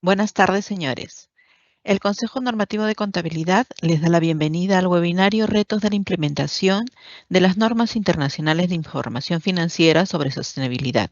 Buenas tardes, señores. El Consejo Normativo de Contabilidad les da la bienvenida al webinario Retos de la implementación de las normas internacionales de información financiera sobre sostenibilidad.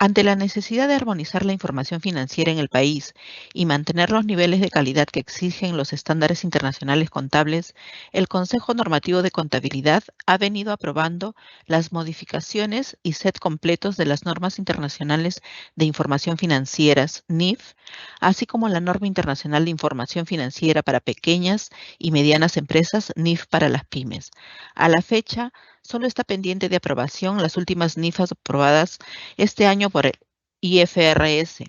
Ante la necesidad de armonizar la información financiera en el país y mantener los niveles de calidad que exigen los estándares internacionales contables, el Consejo Normativo de Contabilidad ha venido aprobando las modificaciones y set completos de las normas internacionales de información financieras, NIF, así como la norma internacional de información financiera para pequeñas y medianas empresas, NIF para las pymes. A la fecha, solo está pendiente de aprobación las últimas NIFs aprobadas este año por el IFRS.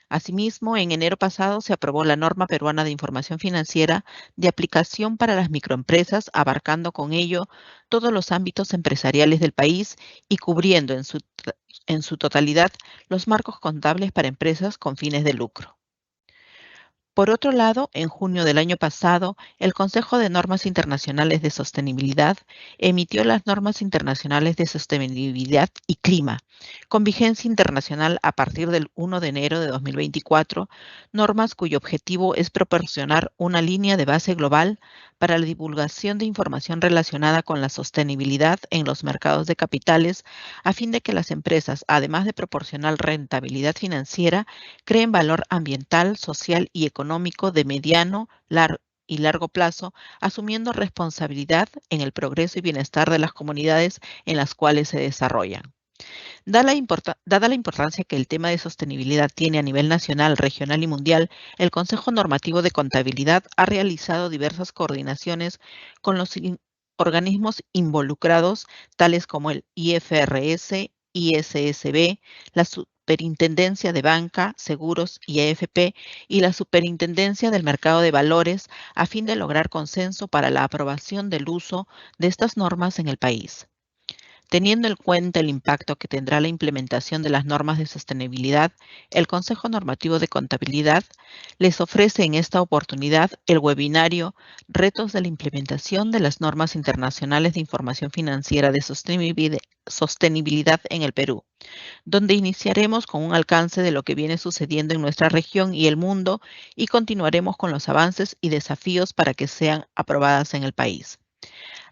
Asimismo, en enero pasado se aprobó la norma peruana de información financiera de aplicación para las microempresas, abarcando con ello todos los ámbitos empresariales del país y cubriendo en su totalidad los marcos contables para empresas con fines de lucro. Por otro lado, en junio del año pasado, el Consejo de Normas Internacionales de Sostenibilidad emitió las Normas Internacionales de Sostenibilidad y Clima, con vigencia internacional a partir del 1 de enero de 2024, normas cuyo objetivo es proporcionar una línea de base global para la divulgación de información relacionada con la sostenibilidad en los mercados de capitales, a fin de que las empresas, además de proporcionar rentabilidad financiera, creen valor ambiental, social y económico de mediano y largo plazo, asumiendo responsabilidad en el progreso y bienestar de las comunidades en las cuales se desarrollan. Dada la importancia que el tema de sostenibilidad tiene a nivel nacional, regional y mundial, el Consejo Normativo de Contabilidad ha realizado diversas coordinaciones con los organismos involucrados, tales como el IFRS, ISSB, la Superintendencia de Banca, Seguros y AFP y la Superintendencia del Mercado de Valores, a fin de lograr consenso para la aprobación del uso de estas normas en el país. Teniendo en cuenta el impacto que tendrá la implementación de las normas de sostenibilidad, el Consejo Normativo de Contabilidad les ofrece en esta oportunidad el webinario Retos de la implementación de las normas internacionales de información financiera de sostenibilidad en el Perú, donde iniciaremos con un alcance de lo que viene sucediendo en nuestra región y el mundo y continuaremos con los avances y desafíos para que sean aprobadas en el país.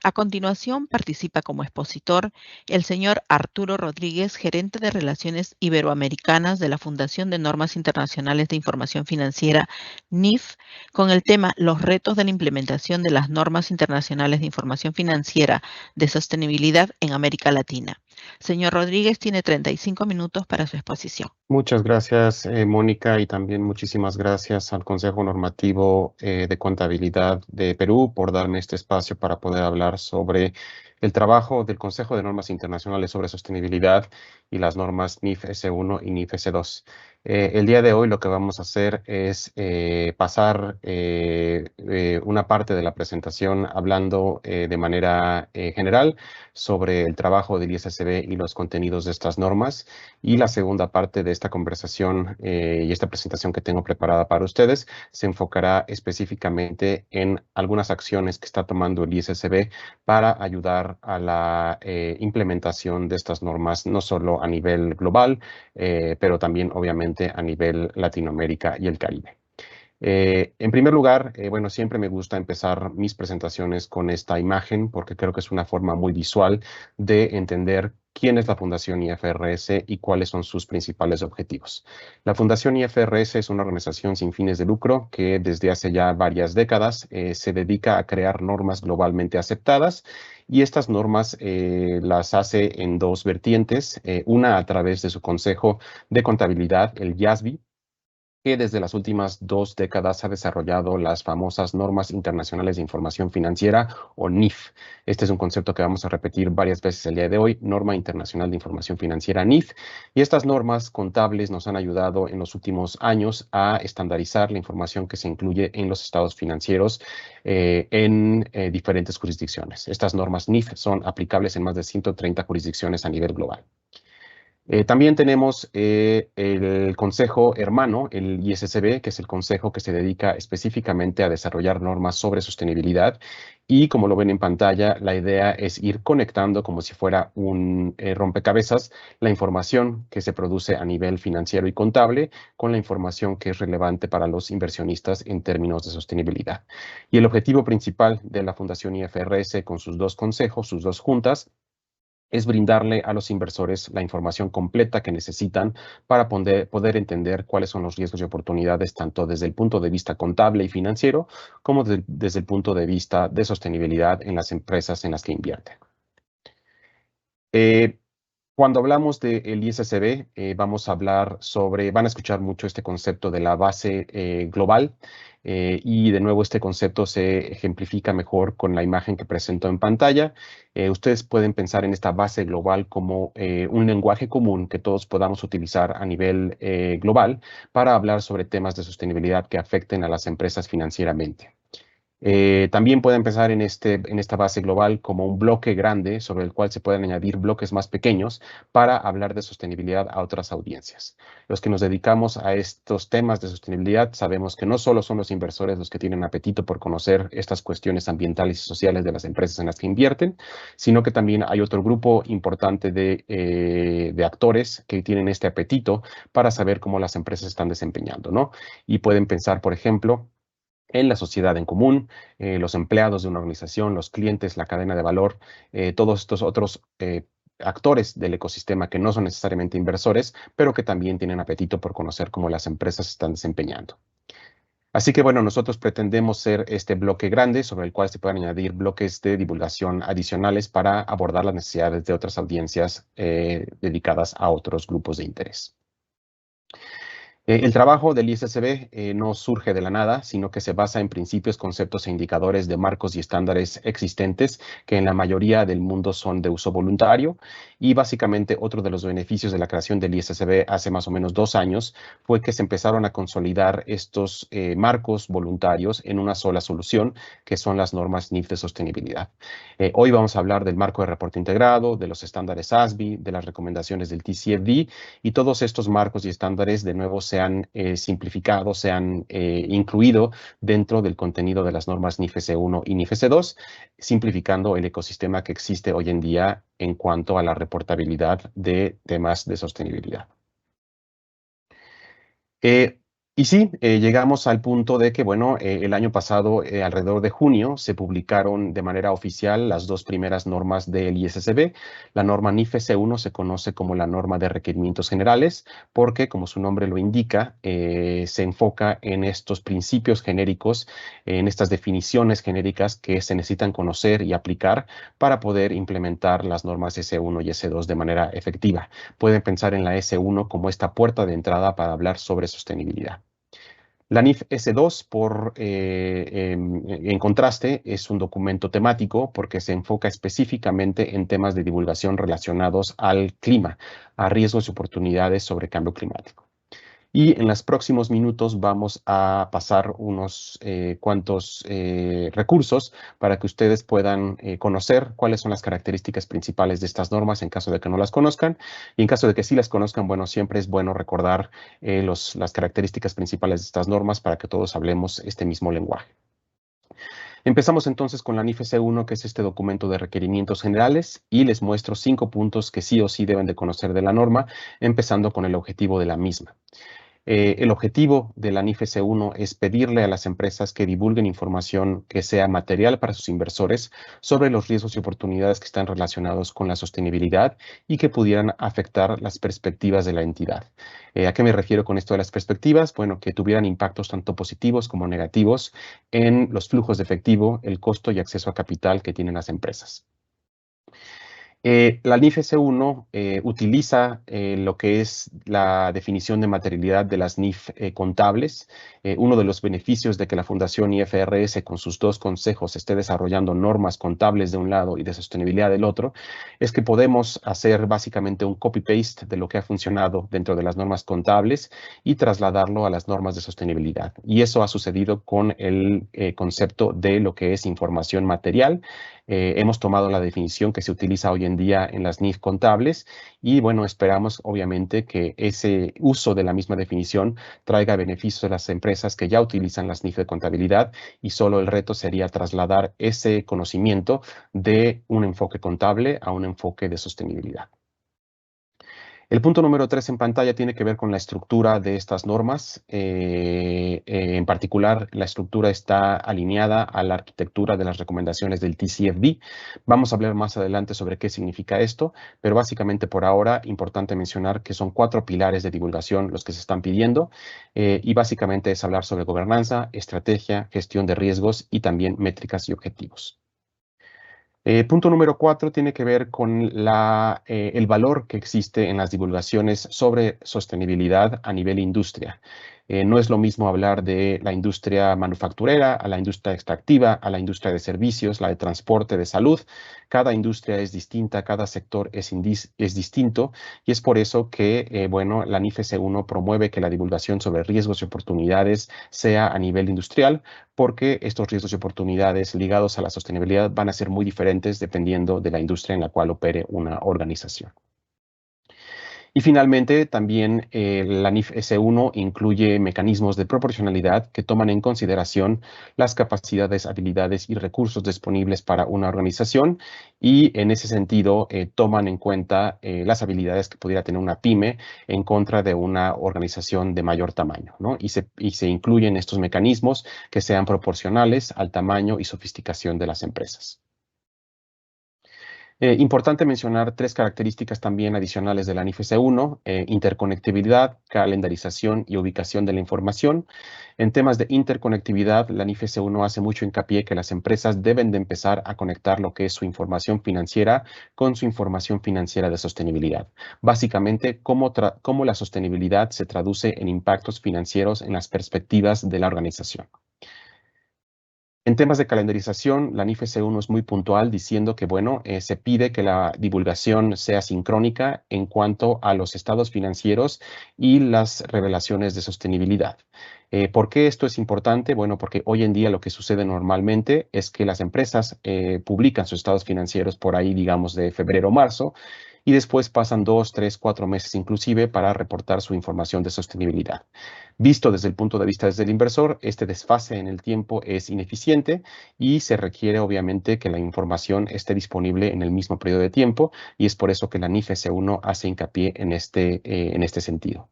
A continuación, participa como expositor el señor Arturo Rodríguez, gerente de Relaciones Iberoamericanas de la Fundación de Normas Internacionales de Información Financiera, NIF, con el tema Los retos de la implementación de las normas internacionales de información financiera de sostenibilidad en América Latina. Señor Rodríguez, tiene 35 minutos para su exposición. Muchas gracias, Mónica, y también muchísimas gracias al Consejo Normativo de Contabilidad de Perú por darme este espacio para poder hablar sobre el trabajo del Consejo de Normas Internacionales sobre Sostenibilidad y las normas NIF S1 y NIF S2. El día de hoy lo que vamos a hacer es pasar una parte de la presentación hablando de manera general sobre el trabajo del ISSB y los contenidos de estas normas. Y la segunda parte de esta conversación y esta presentación que tengo preparada para ustedes se enfocará específicamente en algunas acciones que está tomando el ISSB para ayudar a la implementación de estas normas, no solo a nivel global, pero también obviamente a nivel Latinoamérica y el Caribe. En primer lugar, bueno, siempre me gusta empezar mis presentaciones con esta imagen porque creo que es una forma muy visual de entender quién es la Fundación IFRS y cuáles son sus principales objetivos. La Fundación IFRS es una organización sin fines de lucro que desde hace ya varias décadas se dedica a crear normas globalmente aceptadas y estas normas las hace en dos vertientes, una a través de su Consejo de Contabilidad, el IASB, que desde las últimas 2 décadas ha desarrollado las famosas Normas Internacionales de Información Financiera, o NIF. Este es un concepto que vamos a repetir varias veces el día de hoy, Norma Internacional de Información Financiera, NIF. Y estas normas contables nos han ayudado en los últimos años a estandarizar la información que se incluye en los estados financieros en diferentes jurisdicciones. Estas normas NIF son aplicables en más de 130 jurisdicciones a nivel global. También tenemos el consejo hermano, el ISSB, que es el consejo que se dedica específicamente a desarrollar normas sobre sostenibilidad. Y como lo ven en pantalla, la idea es ir conectando como si fuera un rompecabezas la información que se produce a nivel financiero y contable con la información que es relevante para los inversionistas en términos de sostenibilidad. Y el objetivo principal de la Fundación IFRS con sus dos consejos, sus dos juntas, es brindarle a los inversores la información completa que necesitan para poder entender cuáles son los riesgos y oportunidades, tanto desde el punto de vista contable y financiero, como desde el punto de vista de sostenibilidad en las empresas en las que invierten. Cuando hablamos del ISSB, vamos a hablar van a escuchar mucho este concepto de la base global, y de nuevo este concepto se ejemplifica mejor con la imagen que presento en pantalla. Ustedes pueden pensar en esta base global como un lenguaje común que todos podamos utilizar a nivel global para hablar sobre temas de sostenibilidad que afecten a las empresas financieramente. También pueden pensar en esta base global como un bloque grande sobre el cual se pueden añadir bloques más pequeños para hablar de sostenibilidad a otras audiencias. Los que nos dedicamos a estos temas de sostenibilidad sabemos que no solo son los inversores los que tienen apetito por conocer estas cuestiones ambientales y sociales de las empresas en las que invierten, sino que también hay otro grupo importante de actores que tienen este apetito para saber cómo las empresas están desempeñando, ¿no? Y pueden pensar, por ejemplo, en la sociedad en común, los empleados de una organización, los clientes, la cadena de valor, todos estos otros actores del ecosistema que no son necesariamente inversores, pero que también tienen apetito por conocer cómo las empresas se están desempeñando. Así que bueno, nosotros pretendemos ser este bloque grande sobre el cual se pueden añadir bloques de divulgación adicionales para abordar las necesidades de otras audiencias dedicadas a otros grupos de interés. El trabajo del ISSB no surge de la nada, sino que se basa en principios, conceptos e indicadores de marcos y estándares existentes que en la mayoría del mundo son de uso voluntario. Y básicamente otro de los beneficios de la creación del ISSB hace más o menos 2 años fue que se empezaron a consolidar estos marcos voluntarios en una sola solución, que son las normas NIF de sostenibilidad. Hoy vamos a hablar del marco de reporte integrado, de los estándares ASBI, de las recomendaciones del TCFD, y todos estos marcos y estándares de nuevo se han simplificado, se han incluido dentro del contenido de las normas NIFS 1 y NIFS 2, simplificando el ecosistema que existe hoy en día en cuanto a la reportabilidad de temas de sostenibilidad. Y sí, llegamos al punto de que, bueno, el año pasado, alrededor de junio, se publicaron de manera oficial las 2 primeras normas del ISSB. La norma NIFS 1 se conoce como la norma de requerimientos generales porque, como su nombre lo indica, se enfoca en estos principios genéricos, en estas definiciones genéricas que se necesitan conocer y aplicar para poder implementar las normas S1 y S2 de manera efectiva. Pueden pensar en la S1 como esta puerta de entrada para hablar sobre sostenibilidad. La NIF S2, en contraste, es un documento temático porque se enfoca específicamente en temas de divulgación relacionados al clima, a riesgos y oportunidades sobre cambio climático. Y en los próximos minutos vamos a pasar unos cuantos recursos para que ustedes puedan conocer cuáles son las características principales de estas normas en caso de que no las conozcan. Y en caso de que sí las conozcan, bueno, siempre es bueno recordar las características principales de estas normas para que todos hablemos este mismo lenguaje. Empezamos entonces con la NIF S1, que es este documento de requerimientos generales, y les muestro 5 puntos que sí o sí deben de conocer de la norma, empezando con el objetivo de la misma. El objetivo de la NIF S1 es pedirle a las empresas que divulguen información que sea material para sus inversores sobre los riesgos y oportunidades que están relacionados con la sostenibilidad y que pudieran afectar las perspectivas de la entidad. ¿A qué me refiero con esto de las perspectivas? Bueno, que tuvieran impactos tanto positivos como negativos en los flujos de efectivo, el costo y acceso a capital que tienen las empresas. La NIF S1 utiliza lo que es la definición de materialidad de las NIF contables. Uno de los beneficios de que la Fundación IFRS con sus 2 consejos esté desarrollando normas contables de un lado y de sostenibilidad del otro, es que podemos hacer básicamente un copy-paste de lo que ha funcionado dentro de las normas contables y trasladarlo a las normas de sostenibilidad. Y eso ha sucedido con el concepto de lo que es información material Hemos tomado la definición que se utiliza hoy en día en las NIF contables y bueno, esperamos obviamente que ese uso de la misma definición traiga beneficios a las empresas que ya utilizan las NIF de contabilidad y solo el reto sería trasladar ese conocimiento de un enfoque contable a un enfoque de sostenibilidad. El punto número 3 en pantalla tiene que ver con la estructura de estas normas. En particular, la estructura está alineada a la arquitectura de las recomendaciones del TCFD. Vamos a hablar más adelante sobre qué significa esto, pero básicamente por ahora, importante mencionar que son 4 pilares de divulgación los que se están pidiendo y básicamente es hablar sobre gobernanza, estrategia, gestión de riesgos y también métricas y objetivos. Punto número 4 tiene que ver con el valor que existe en las divulgaciones sobre sostenibilidad a nivel industria. No es lo mismo hablar de la industria manufacturera, a la industria extractiva, a la industria de servicios, la de transporte, de salud. Cada industria es distinta, cada sector es distinto y es por eso que, bueno, la NIF S1 promueve que la divulgación sobre riesgos y oportunidades sea a nivel industrial, porque estos riesgos y oportunidades ligados a la sostenibilidad van a ser muy diferentes dependiendo de la industria en la cual opere una organización. Y finalmente, también la NIF S1 incluye mecanismos de proporcionalidad que toman en consideración las capacidades, habilidades y recursos disponibles para una organización y en ese sentido toman en cuenta las habilidades que pudiera tener una pyme en contra de una organización de mayor tamaño, ¿no? Y se incluyen estos mecanismos que sean proporcionales al tamaño y sofisticación de las empresas. Importante mencionar 3 características también adicionales de la NIF S1, interconectividad, calendarización y ubicación de la información. En temas de interconectividad, la NIF S1 hace mucho hincapié que las empresas deben de empezar a conectar lo que es su información financiera con su información financiera de sostenibilidad. Básicamente, cómo la sostenibilidad se traduce en impactos financieros en las perspectivas de la organización. En temas de calendarización, la NIF S1 es muy puntual diciendo que, bueno, se pide que la divulgación sea sincrónica en cuanto a los estados financieros y las revelaciones de sostenibilidad. ¿Por qué esto es importante? Bueno, porque hoy en día lo que sucede normalmente es que las empresas publican sus estados financieros por ahí, digamos, de febrero o marzo, y después pasan 2, 3, 4 meses inclusive para reportar su información de sostenibilidad. Visto desde el punto de vista del inversor, este desfase en el tiempo es ineficiente y se requiere obviamente que la información esté disponible en el mismo periodo de tiempo y es por eso que la NIF S1 hace hincapié en este sentido.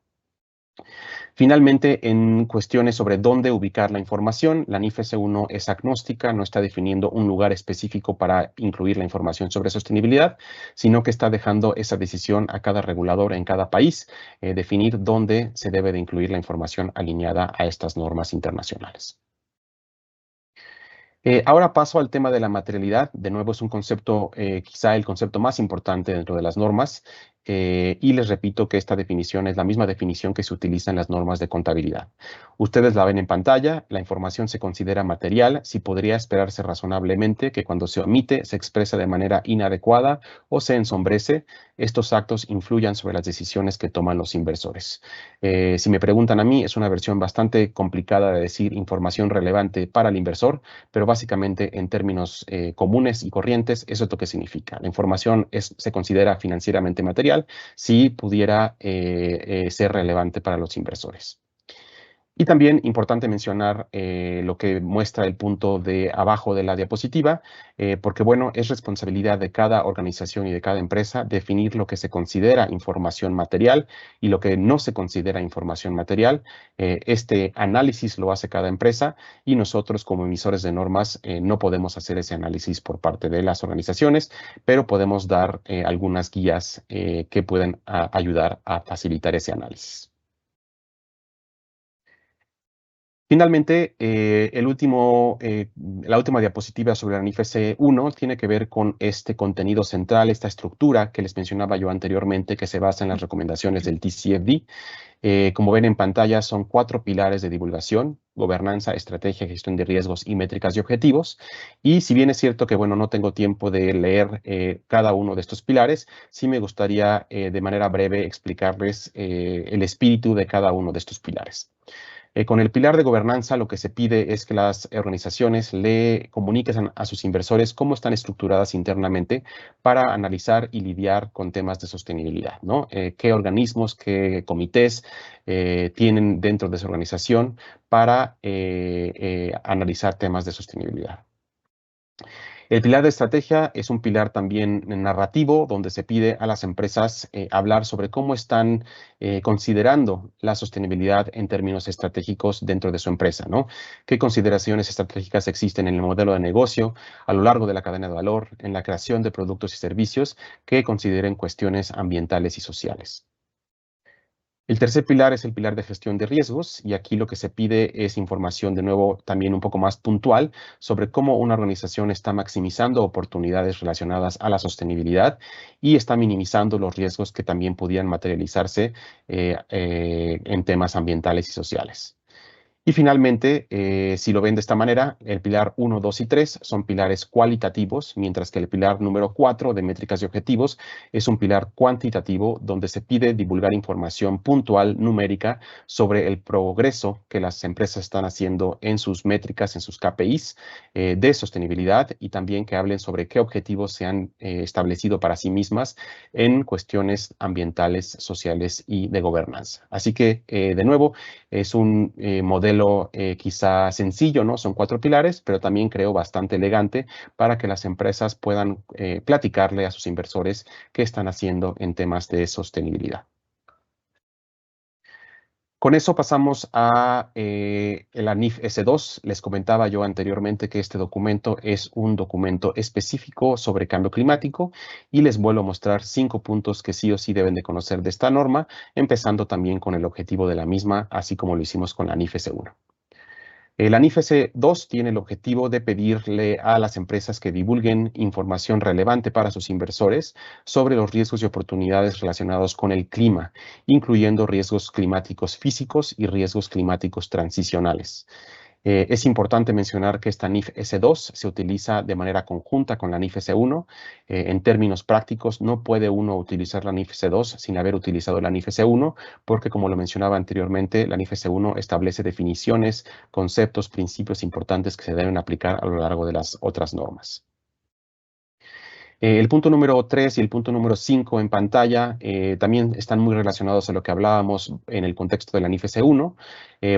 Finalmente, en cuestiones sobre dónde ubicar la información, la NIF S1 es agnóstica, no está definiendo un lugar específico para incluir la información sobre sostenibilidad, sino que está dejando esa decisión a cada regulador en cada país, definir dónde se debe de incluir la información alineada a estas normas internacionales. Ahora paso al tema de la materialidad. De nuevo, es un concepto, quizá el concepto más importante dentro de las normas. Y les repito que esta definición es la misma definición que se utiliza en las normas de contabilidad. Ustedes la ven en pantalla. La información se considera material si podría esperarse razonablemente que cuando se omite se expresa de manera inadecuada o se ensombrece. Estos actos influyan sobre las decisiones que toman los inversores. Si me preguntan a mí, es una versión bastante complicada de decir información relevante para el inversor, pero básicamente en términos comunes y corrientes, eso es lo que significa. La información se considera financieramente material si pudiera ser relevante para los inversores. Y también importante mencionar lo que muestra el punto de abajo de la diapositiva, porque bueno, es responsabilidad de cada organización y de cada empresa definir lo que se considera información material y lo que no se considera información material. Este análisis lo hace cada empresa y nosotros como emisores de normas no podemos hacer ese análisis por parte de las organizaciones, pero podemos dar algunas guías que pueden ayudar a facilitar ese análisis. Finalmente, la última diapositiva sobre la NIF S1 tiene que ver con este contenido central, esta estructura que les mencionaba yo anteriormente, que se basa en las recomendaciones del TCFD. Como ven en pantalla, son 4 pilares de divulgación: gobernanza, estrategia, gestión de riesgos y métricas y objetivos. Y si bien es cierto que, bueno, no tengo tiempo de leer cada uno de estos pilares, sí me gustaría de manera breve explicarles el espíritu de cada uno de estos pilares. Con el pilar de gobernanza, lo que se pide es que las organizaciones le comuniquen a sus inversores cómo están estructuradas internamente para analizar y lidiar con temas de sostenibilidad, ¿no? Qué organismos, qué comités tienen dentro de su organización para analizar temas de sostenibilidad. El pilar de estrategia es un pilar también narrativo donde se pide a las empresas hablar sobre cómo están considerando la sostenibilidad en términos estratégicos dentro de su empresa, ¿no? ¿Qué consideraciones estratégicas existen en el modelo de negocio a lo largo de la cadena de valor, en la creación de productos y servicios que consideren cuestiones ambientales y sociales? El tercer pilar es el pilar de gestión de riesgos y aquí lo que se pide es información de nuevo también un poco más puntual sobre cómo una organización está maximizando oportunidades relacionadas a la sostenibilidad y está minimizando los riesgos que también podían materializarse en temas ambientales y sociales. Y finalmente, si lo ven de esta manera, el pilar 1, 2 y 3 son pilares cualitativos, mientras que el pilar número 4 de métricas y objetivos es un pilar cuantitativo donde se pide divulgar información puntual, numérica, sobre el progreso que las empresas están haciendo en sus métricas, en sus KPIs de sostenibilidad y también que hablen sobre qué objetivos se han establecido para sí mismas en cuestiones ambientales, sociales y de gobernanza. Así que, de nuevo, es un modelo quizá sencillo, ¿no? Son 4 pilares, pero también creo bastante elegante para que las empresas puedan platicarle a sus inversores qué están haciendo en temas de sostenibilidad. Con eso pasamos a la NIF S2. Les comentaba yo anteriormente que este documento es un documento específico sobre cambio climático y les vuelvo a mostrar 5 puntos que sí o sí deben de conocer de esta norma, empezando también con el objetivo de la misma, así como lo hicimos con la NIF S1. La NIF S2 tiene el objetivo de pedirle a las empresas que divulguen información relevante para sus inversores sobre los riesgos y oportunidades relacionados con el clima, incluyendo riesgos climáticos físicos y riesgos climáticos transicionales. Es importante mencionar que esta NIF S2 se utiliza de manera conjunta con la NIF S1. En términos prácticos, no puede uno utilizar la NIF S2 sin haber utilizado la NIF S1, porque como lo mencionaba anteriormente, la NIF S1 establece definiciones, conceptos, principios importantes que se deben aplicar a lo largo de las otras normas. El punto número 3 y el punto número 5 en pantalla también están muy relacionados a lo que hablábamos en el contexto de la NIF S1,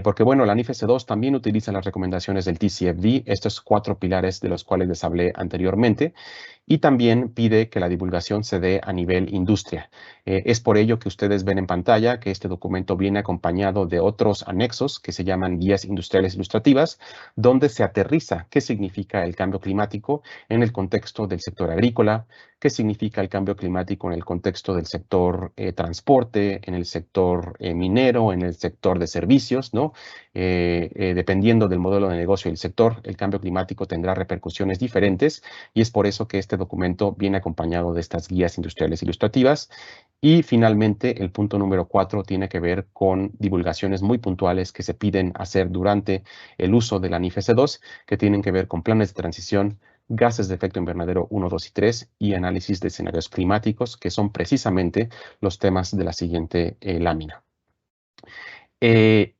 porque bueno, la NIF S2 también utiliza las recomendaciones del TCFD, estos 4 pilares de los cuales les hablé anteriormente, y también pide que la divulgación se dé a nivel industria. Es por ello que ustedes ven en pantalla que este documento viene acompañado de otros anexos que se llaman guías industriales ilustrativas, donde se aterriza qué significa el cambio climático en el contexto del sector agrícola, qué significa el cambio climático en el contexto del sector transporte, en el sector minero, en el sector de servicios, ¿no? Dependiendo del modelo de negocio del sector, el cambio climático tendrá repercusiones diferentes y es por eso que este documento viene acompañado de estas guías industriales ilustrativas. Y finalmente, el punto número 4 tiene que ver con divulgaciones muy puntuales que se piden hacer durante el uso de la NIF S2, que tienen que ver con planes de transición, gases de efecto invernadero 1, 2 y 3 y análisis de escenarios climáticos, que son precisamente los temas de la siguiente lámina.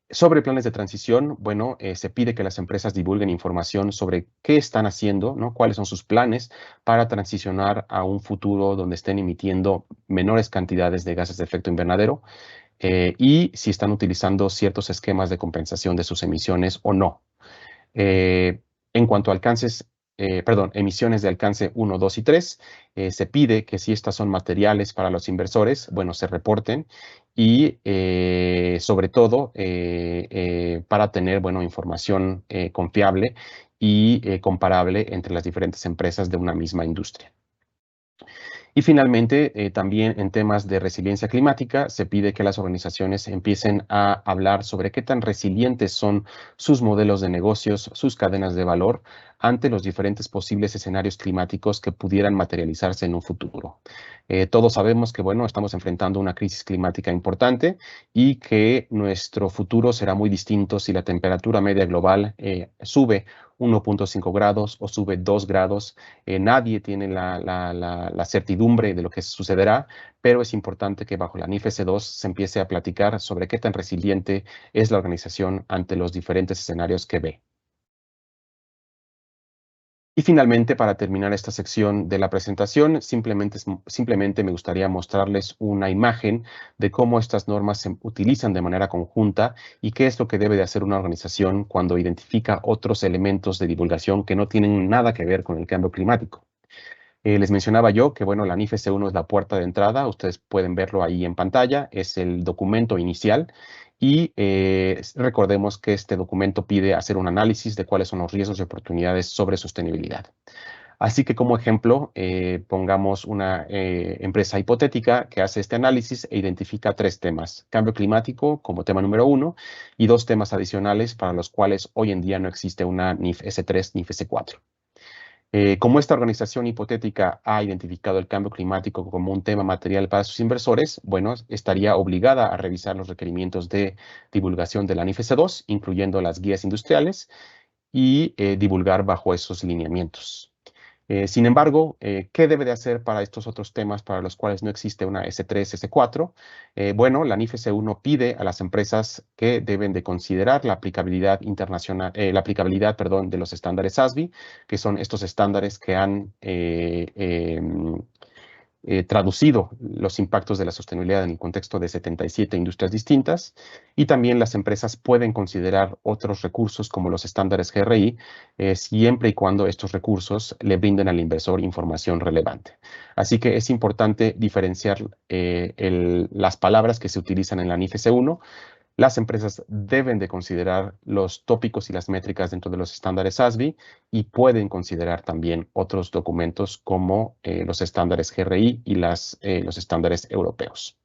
Sobre planes de transición, bueno, se pide que las empresas divulguen información sobre qué están haciendo, ¿no? Cuáles son sus planes para transicionar a un futuro donde estén emitiendo menores cantidades de gases de efecto invernadero y si están utilizando ciertos esquemas de compensación de sus emisiones o no. En cuanto a emisiones de alcance 1, 2 y 3, se pide que si estas son materiales para los inversores, bueno, se reporten y sobre todo para tener, bueno, información confiable y comparable entre las diferentes empresas de una misma industria. Y finalmente, también en temas de resiliencia climática, se pide que las organizaciones empiecen a hablar sobre qué tan resilientes son sus modelos de negocios, sus cadenas de valor ante los diferentes posibles escenarios climáticos que pudieran materializarse en un futuro. Todos sabemos que, bueno, estamos enfrentando una crisis climática importante y que nuestro futuro será muy distinto si la temperatura media global sube 1.5 grados o sube 2 grados. Nadie tiene la certidumbre de lo que sucederá, pero es importante que bajo la NIFES 2 se empiece a platicar sobre qué tan resiliente es la organización ante los diferentes escenarios que ve. Y finalmente, para terminar esta sección de la presentación, simplemente me gustaría mostrarles una imagen de cómo estas normas se utilizan de manera conjunta y qué es lo que debe de hacer una organización cuando identifica otros elementos de divulgación que no tienen nada que ver con el cambio climático. Les mencionaba yo que, bueno, la NIFES 1 es la puerta de entrada, ustedes pueden verlo ahí en pantalla, es el documento inicial y recordemos que este documento pide hacer un análisis de cuáles son los riesgos y oportunidades sobre sostenibilidad. Así que como ejemplo, pongamos una empresa hipotética que hace este análisis e identifica 3 temas. Cambio climático como tema número 1 y 2 temas adicionales para los cuales hoy en día no existe una NIF S3, NIF S4. Como esta organización hipotética ha identificado el cambio climático como un tema material para sus inversores, bueno, estaría obligada a revisar los requerimientos de divulgación de la NIF S2, incluyendo las guías industriales, y divulgar bajo esos lineamientos. Sin embargo, ¿qué debe de hacer para estos otros temas para los cuales no existe una S3, S4? Bueno, la NIF S1 pide a las empresas que deben de considerar la aplicabilidad internacional, perdón, de los estándares SASB, que son estos estándares que han traducido los impactos de la sostenibilidad en el contexto de 77 industrias distintas, y también las empresas pueden considerar otros recursos como los estándares GRI, siempre y cuando estos recursos le brinden al inversor información relevante. Así que es importante diferenciar las palabras que se utilizan en la NIF S1. Las empresas deben de considerar los tópicos y las métricas dentro de los estándares SASB y pueden considerar también otros documentos como los estándares GRI y los estándares europeos.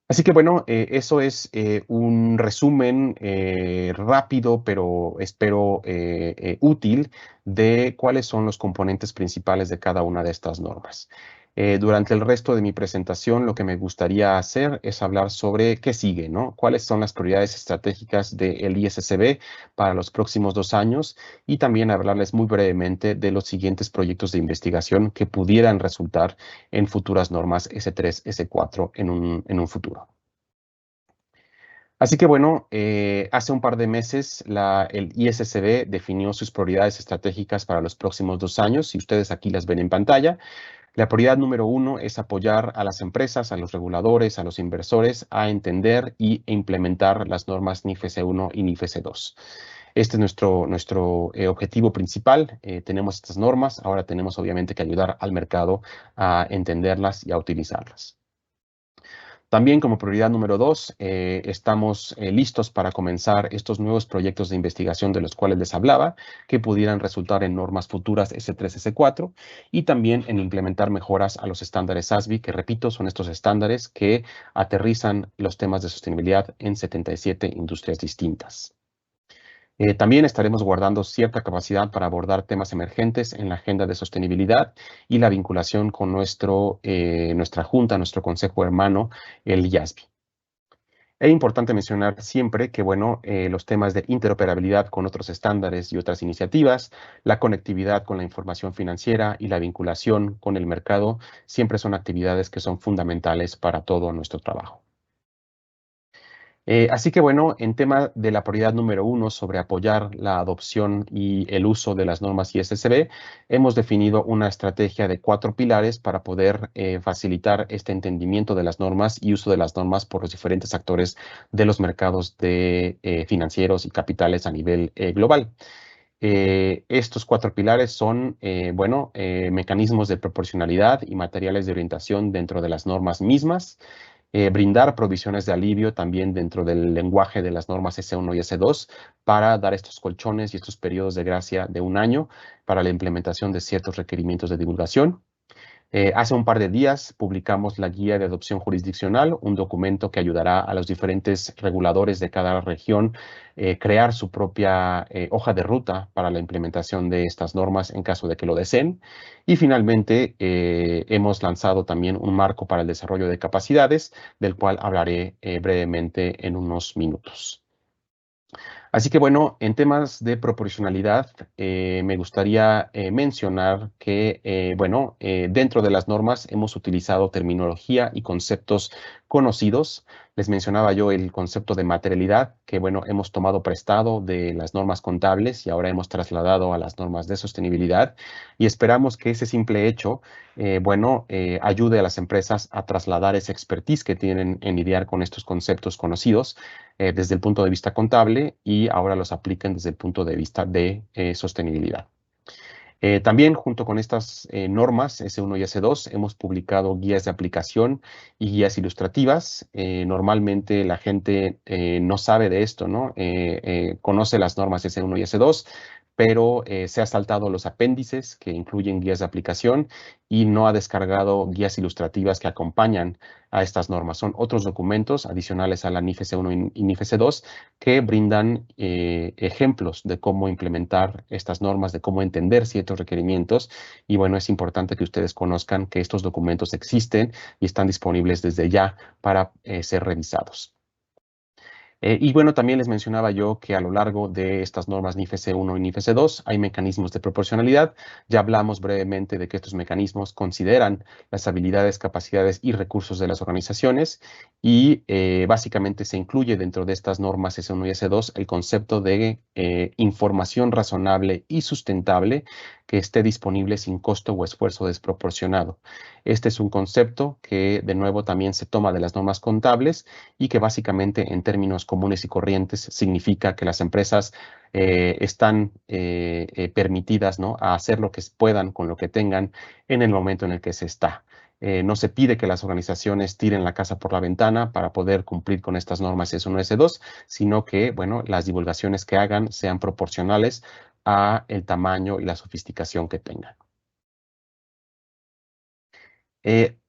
Así que bueno, eso es un resumen rápido, pero espero útil, de cuáles son los componentes principales de cada una de estas normas. Durante el resto de mi presentación, lo que me gustaría hacer es hablar sobre qué sigue, ¿no? Cuáles son las prioridades estratégicas del ISSB para los próximos 2 años y también hablarles muy brevemente de los siguientes proyectos de investigación que pudieran resultar en futuras normas S3, S4 en un futuro. Así que bueno, hace un par de meses el ISSB definió sus prioridades estratégicas para los próximos 2 años y ustedes aquí las ven en pantalla. La prioridad número 1 es apoyar a las empresas, a los reguladores, a los inversores a entender e implementar las normas NIF S1 y NIF S2. Este es nuestro objetivo principal. Tenemos estas normas, ahora tenemos obviamente que ayudar al mercado a entenderlas y a utilizarlas. También como prioridad número 2, estamos listos para comenzar estos nuevos proyectos de investigación de los cuales les hablaba, que pudieran resultar en normas futuras S3, S4, y también en implementar mejoras a los estándares SASB, que repito, son estos estándares que aterrizan los temas de sostenibilidad en 77 industrias distintas. También estaremos guardando cierta capacidad para abordar temas emergentes en la agenda de sostenibilidad y la vinculación con nuestra junta, nuestro consejo hermano, el IASB. Es importante mencionar siempre que, bueno, los temas de interoperabilidad con otros estándares y otras iniciativas, la conectividad con la información financiera y la vinculación con el mercado siempre son actividades que son fundamentales para todo nuestro trabajo. Así que bueno, en tema de la prioridad número 1 sobre apoyar la adopción y el uso de las normas ISSB, hemos definido una estrategia de 4 pilares para poder facilitar este entendimiento de las normas y uso de las normas por los diferentes actores de los mercados financieros y capitales a nivel global. Estos 4 pilares son, mecanismos de proporcionalidad y materiales de orientación dentro de las normas mismas, brindar provisiones de alivio también dentro del lenguaje de las normas S1 y S2 para dar estos colchones y estos periodos de gracia de 1 año para la implementación de ciertos requerimientos de divulgación. Hace un par de días publicamos la Guía de Adopción Jurisdiccional, un documento que ayudará a los diferentes reguladores de cada región crear su propia hoja de ruta para la implementación de estas normas en caso de que lo deseen. Y finalmente, hemos lanzado también un marco para el desarrollo de capacidades, del cual hablaré brevemente en unos minutos. Así que bueno, en temas de proporcionalidad, me gustaría mencionar que, bueno, dentro de las normas hemos utilizado terminología y conceptos conocidos. Les mencionaba yo el concepto de materialidad, que bueno, hemos tomado prestado de las normas contables y ahora hemos trasladado a las normas de sostenibilidad y esperamos que ese simple hecho, bueno, ayude a las empresas a trasladar esa expertise que tienen en lidiar con estos conceptos conocidos desde el punto de vista contable y ahora los apliquen desde el punto de vista de sostenibilidad. También junto con estas normas S1 y S2 hemos publicado guías de aplicación y guías ilustrativas. Normalmente la gente no sabe de esto, ¿no? Conoce las normas S1 y S2, pero se ha saltado los apéndices que incluyen guías de aplicación y no ha descargado guías ilustrativas que acompañan a estas normas. Son otros documentos adicionales a la NIF S1 y NIF S2 que brindan ejemplos de cómo implementar estas normas, de cómo entender ciertos requerimientos. Y bueno, es importante que ustedes conozcan que estos documentos existen y están disponibles desde ya para ser revisados. Y bueno, también les mencionaba yo que a lo largo de estas normas NIF S1 y NIF S2 hay mecanismos de proporcionalidad. Ya hablamos brevemente de que estos mecanismos consideran las habilidades, capacidades y recursos de las organizaciones y básicamente se incluye dentro de estas normas S1 y S2 el concepto de información razonable y sustentable que esté disponible sin costo o esfuerzo desproporcionado. Este es un concepto que de nuevo también se toma de las normas contables y que básicamente en términos comunes y corrientes significa que las empresas están permitidas, ¿no?, a hacer lo que puedan con lo que tengan en el momento en el que se está. No se pide que las organizaciones tiren la casa por la ventana para poder cumplir con estas normas S1 S2, sino que, bueno, las divulgaciones que hagan sean proporcionales a el tamaño y la sofisticación que tengan.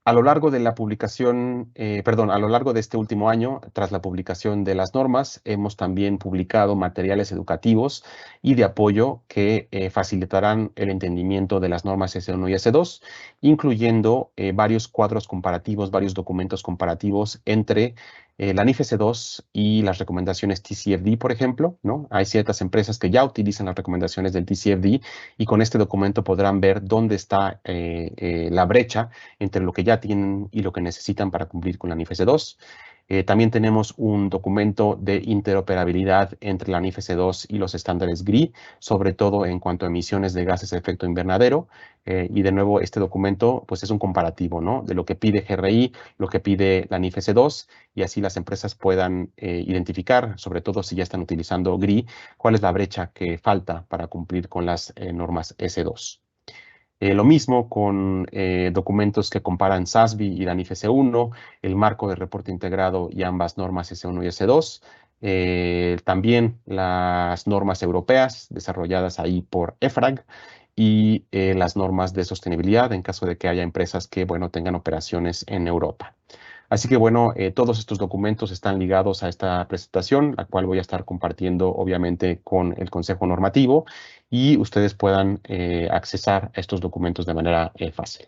A lo largo de la publicación, a lo largo de este último año, tras la publicación de las normas, hemos también publicado materiales educativos y de apoyo que facilitarán el entendimiento de las normas S1 y S2, incluyendo varios cuadros comparativos, varios documentos comparativos entre la NIF S2 y las recomendaciones TCFD, por ejemplo, ¿no? Hay ciertas empresas que ya utilizan las recomendaciones del TCFD y con este documento podrán ver dónde está la brecha entre lo que ya tienen y lo que necesitan para cumplir con la NIF S2. También tenemos un documento de interoperabilidad entre la NIF S2 y los estándares GRI, sobre todo en cuanto a emisiones de gases de efecto invernadero. Y de nuevo, este documento pues, es un comparativo, ¿no?, de lo que pide GRI, lo que pide la NIF S2, y así las empresas puedan identificar, sobre todo si ya están utilizando GRI, cuál es la brecha que falta para cumplir con las normas S2. Lo mismo con documentos que comparan SASB y la NIF S1, el marco de reporte integrado y ambas normas S1 y S2. También las normas europeas desarrolladas ahí por EFRAG y las normas de sostenibilidad en caso de que haya empresas que, bueno, tengan operaciones en Europa. Así que bueno, todos estos documentos están ligados a esta presentación, la cual voy a estar compartiendo obviamente con el Consejo Normativo y ustedes puedan accesar a estos documentos de manera fácil.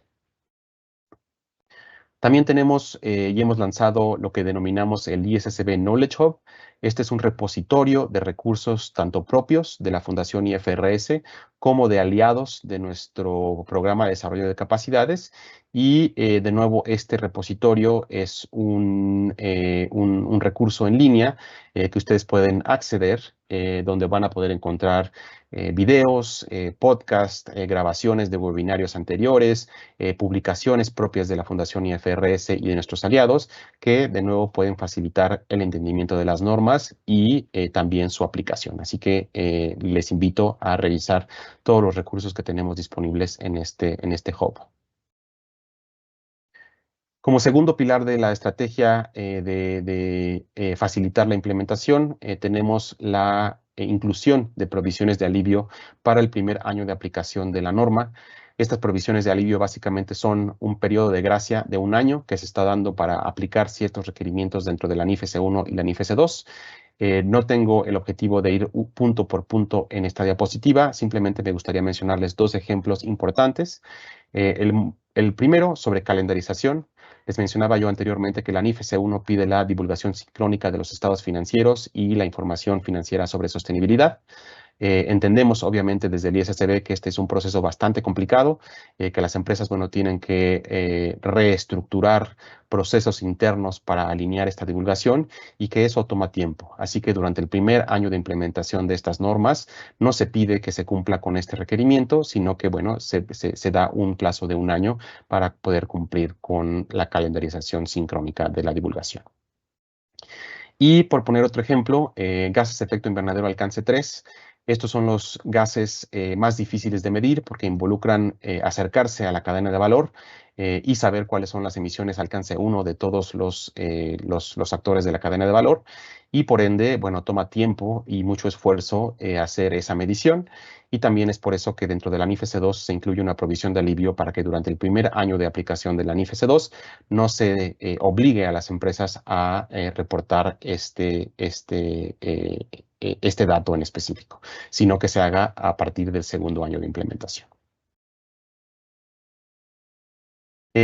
También tenemos y hemos lanzado lo que denominamos el ISSB Knowledge Hub. Este es un repositorio de recursos tanto propios de la Fundación IFRS como de aliados de nuestro programa de desarrollo de capacidades. Y de nuevo, este repositorio es un recurso en línea que ustedes pueden acceder, donde van a poder encontrar videos, podcasts, grabaciones de webinarios anteriores, publicaciones propias de la Fundación IFRS y de nuestros aliados, que de nuevo pueden facilitar el entendimiento de las normas y también su aplicación. Así que les invito a revisar todos los recursos que tenemos disponibles en este hub. Como segundo pilar de la estrategia de facilitar la implementación, tenemos la inclusión de provisiones de alivio para el primer año de aplicación de la norma. Estas provisiones de alivio básicamente son un periodo de gracia de un año que se está dando para aplicar ciertos requerimientos dentro de la NIF S1 y la NIF S2. No tengo el objetivo de ir punto por punto en esta diapositiva, simplemente me gustaría mencionarles dos ejemplos importantes. El primero sobre calendarización. Les mencionaba yo anteriormente que la NIFC 1 pide la divulgación sincrónica de los estados financieros y la información financiera sobre sostenibilidad. Entendemos, obviamente, desde el ISSB que este es un proceso bastante complicado, que las empresas, bueno, tienen que reestructurar procesos internos para alinear esta divulgación y que eso toma tiempo. Así que durante el primer año de implementación de estas normas, no se pide que se cumpla con este requerimiento, sino que, bueno, se da un plazo de un año para poder cumplir con la calendarización sincrónica de la divulgación. Y por poner otro ejemplo, gases de efecto invernadero alcance 3. Estos son los gases más difíciles de medir porque involucran acercarse a la cadena de valor y saber cuáles son las emisiones alcance 1 de todos los actores de la cadena de valor. Y por ende, bueno, toma tiempo y mucho esfuerzo hacer esa medición. Y también es por eso que dentro de la NIFC 2 se incluye una provisión de alivio para que durante el primer año de aplicación de la NIFC 2 no se obligue a las empresas a reportar este dato en específico, sino que se haga a partir del segundo año de implementación.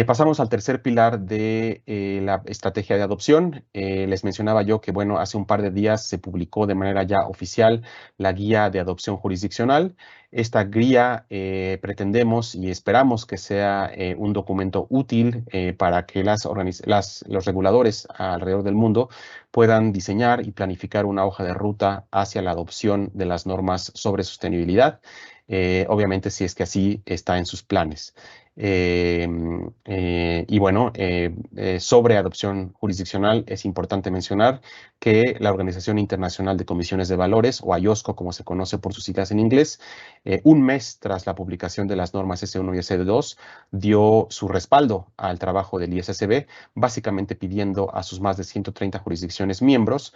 Pasamos al tercer pilar de la estrategia de adopción. Les mencionaba yo que, bueno, hace un par de días se publicó de manera ya oficial la guía de adopción jurisdiccional. Esta guía pretendemos y esperamos que sea un documento útil para que los reguladores alrededor del mundo puedan diseñar y planificar una hoja de ruta hacia la adopción de las normas sobre sostenibilidad. Obviamente, si es que así está en sus planes. Y bueno, sobre adopción jurisdiccional es importante mencionar que la Organización Internacional de Comisiones de Valores, o IOSCO, como se conoce por sus siglas en inglés, un mes tras la publicación de las normas S1 y S2, dio su respaldo al trabajo del ISSB, básicamente pidiendo a sus más de 130 jurisdicciones miembros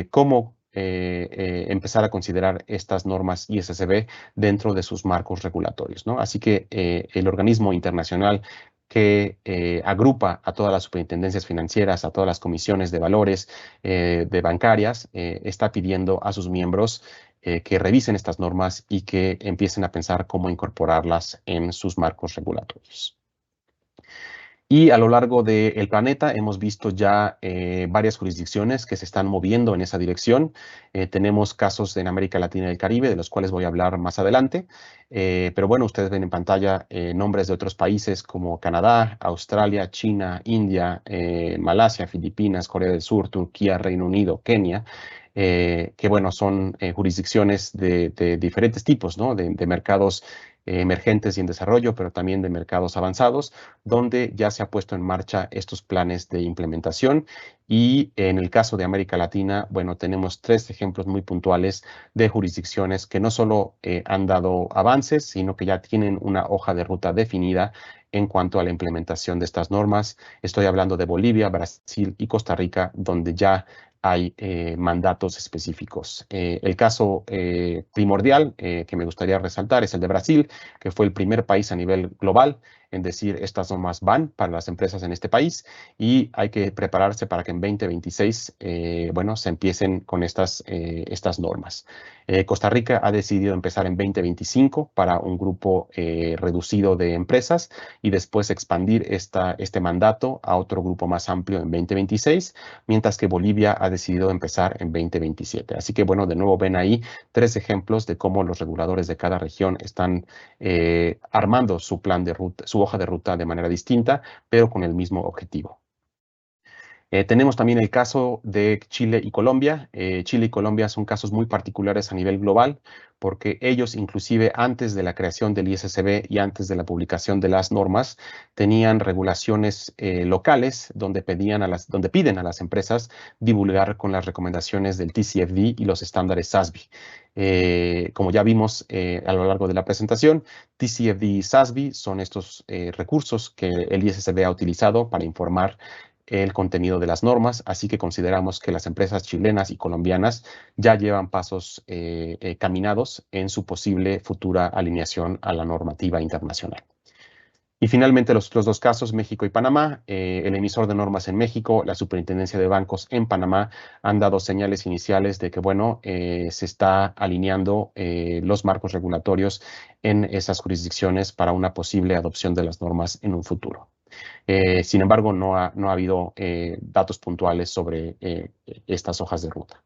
cómo empezar a considerar estas normas ISSB dentro de sus marcos regulatorios, ¿no? Así que el organismo internacional que agrupa a todas las superintendencias financieras, a todas las comisiones de valores de bancarias, está pidiendo a sus miembros que revisen estas normas y que empiecen a pensar cómo incorporarlas en sus marcos regulatorios. Y a lo largo del planeta hemos visto ya varias jurisdicciones que se están moviendo en esa dirección. Tenemos casos en América Latina y el Caribe, de los cuales voy a hablar más adelante. Pero bueno, ustedes ven en pantalla nombres de otros países como Canadá, Australia, China, India, Malasia, Filipinas, Corea del Sur, Turquía, Reino Unido, Kenia. Que bueno, son jurisdicciones de diferentes tipos, ¿no? De mercados emergentes y en desarrollo, pero también de mercados avanzados, donde ya se ha puesto en marcha estos planes de implementación. Y en el caso de América Latina, bueno, tenemos 3 ejemplos muy puntuales de jurisdicciones que no solo han dado avances, sino que ya tienen una hoja de ruta definida en cuanto a la implementación de estas normas. Estoy hablando de Bolivia, Brasil y Costa Rica, donde ya hay mandatos específicos. El caso primordial que me gustaría resaltar es el de Brasil, que fue el primer país a nivel global en decir estas normas van para las empresas en este país y hay que prepararse para que en 2026, bueno, se empiecen con estas normas. Costa Rica ha decidido empezar en 2025 para un grupo reducido de empresas y después expandir este mandato a otro grupo más amplio en 2026, mientras que Bolivia ha decidido empezar en 2027. Así que, bueno, de nuevo ven ahí 3 ejemplos de cómo los reguladores de cada región están armando su plan de ruta, su hoja de ruta de manera distinta, pero con el mismo objetivo. Tenemos también el caso de Chile y Colombia. Chile y Colombia son casos muy particulares a nivel global porque ellos, inclusive antes de la creación del ISSB y antes de la publicación de las normas, tenían regulaciones locales donde piden a las empresas divulgar con las recomendaciones del TCFD y los estándares SASB. Como ya vimos a lo largo de la presentación, TCFD y SASB son estos recursos que el ISSB ha utilizado para informar el contenido de las normas, así que consideramos que las empresas chilenas y colombianas ya llevan pasos caminados en su posible futura alineación a la normativa internacional. Y finalmente los otros 2 casos, México y Panamá. El emisor de normas en México, la Superintendencia de Bancos en Panamá, han dado señales iniciales de que, bueno, se está alineando los marcos regulatorios en esas jurisdicciones para una posible adopción de las normas en un futuro. Sin embargo, no ha habido datos puntuales sobre estas hojas de ruta.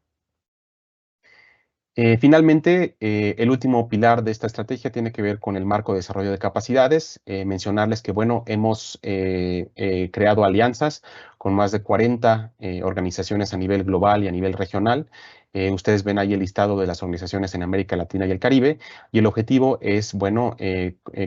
Finalmente, el último pilar de esta estrategia tiene que ver con el marco de desarrollo de capacidades. Mencionarles que, bueno, hemos creado alianzas con más de 40 organizaciones a nivel global y a nivel regional. Ustedes ven ahí el listado de las organizaciones en América Latina y el Caribe, y el objetivo es, bueno,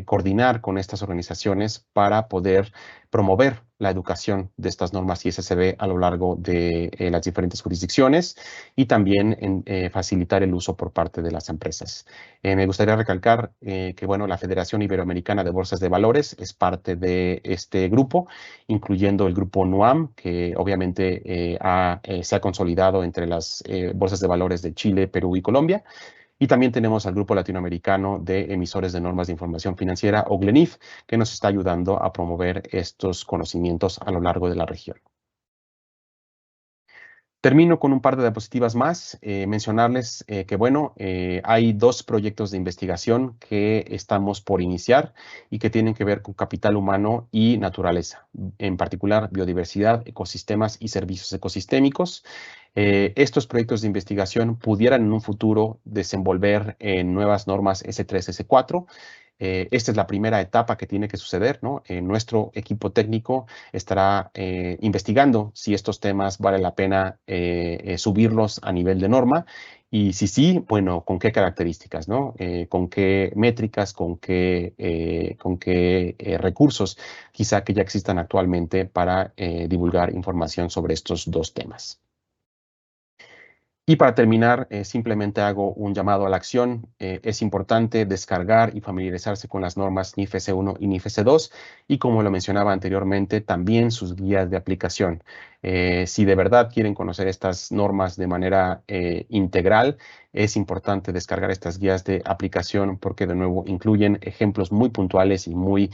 coordinar con estas organizaciones para poder promover la educación de estas normas ISSB a lo largo de las diferentes jurisdicciones, y también facilitar el uso por parte de las empresas. Me gustaría recalcar que, bueno, la Federación Iberoamericana de Bolsas de Valores es parte de este grupo, incluyendo el grupo NUAM, que obviamente se ha consolidado entre las bolsas de valores de Chile, Perú y Colombia. Y también tenemos al Grupo Latinoamericano de Emisores de Normas de Información Financiera, o GLENIF, que nos está ayudando a promover estos conocimientos a lo largo de la región. Termino con un par de diapositivas más. Mencionarles que, bueno, hay 2 proyectos de investigación que estamos por iniciar y que tienen que ver con capital humano y naturaleza, en particular biodiversidad, ecosistemas y servicios ecosistémicos. Estos proyectos de investigación pudieran en un futuro desenvolver en nuevas normas S3, S4. Esta es la primera etapa que tiene que suceder, ¿no? Nuestro equipo técnico estará investigando si estos temas vale la pena subirlos a nivel de norma, y si sí, bueno, con qué características, ¿no? Con qué métricas, con qué recursos quizá que ya existan actualmente para divulgar información sobre estos 2 temas. Y para terminar, simplemente hago un llamado a la acción. Es importante descargar y familiarizarse con las normas NIF S1 y NIF S2, y, como lo mencionaba anteriormente, también sus guías de aplicación. Si de verdad quieren conocer estas normas de manera integral, es importante descargar estas guías de aplicación, porque de nuevo incluyen ejemplos muy puntuales y muy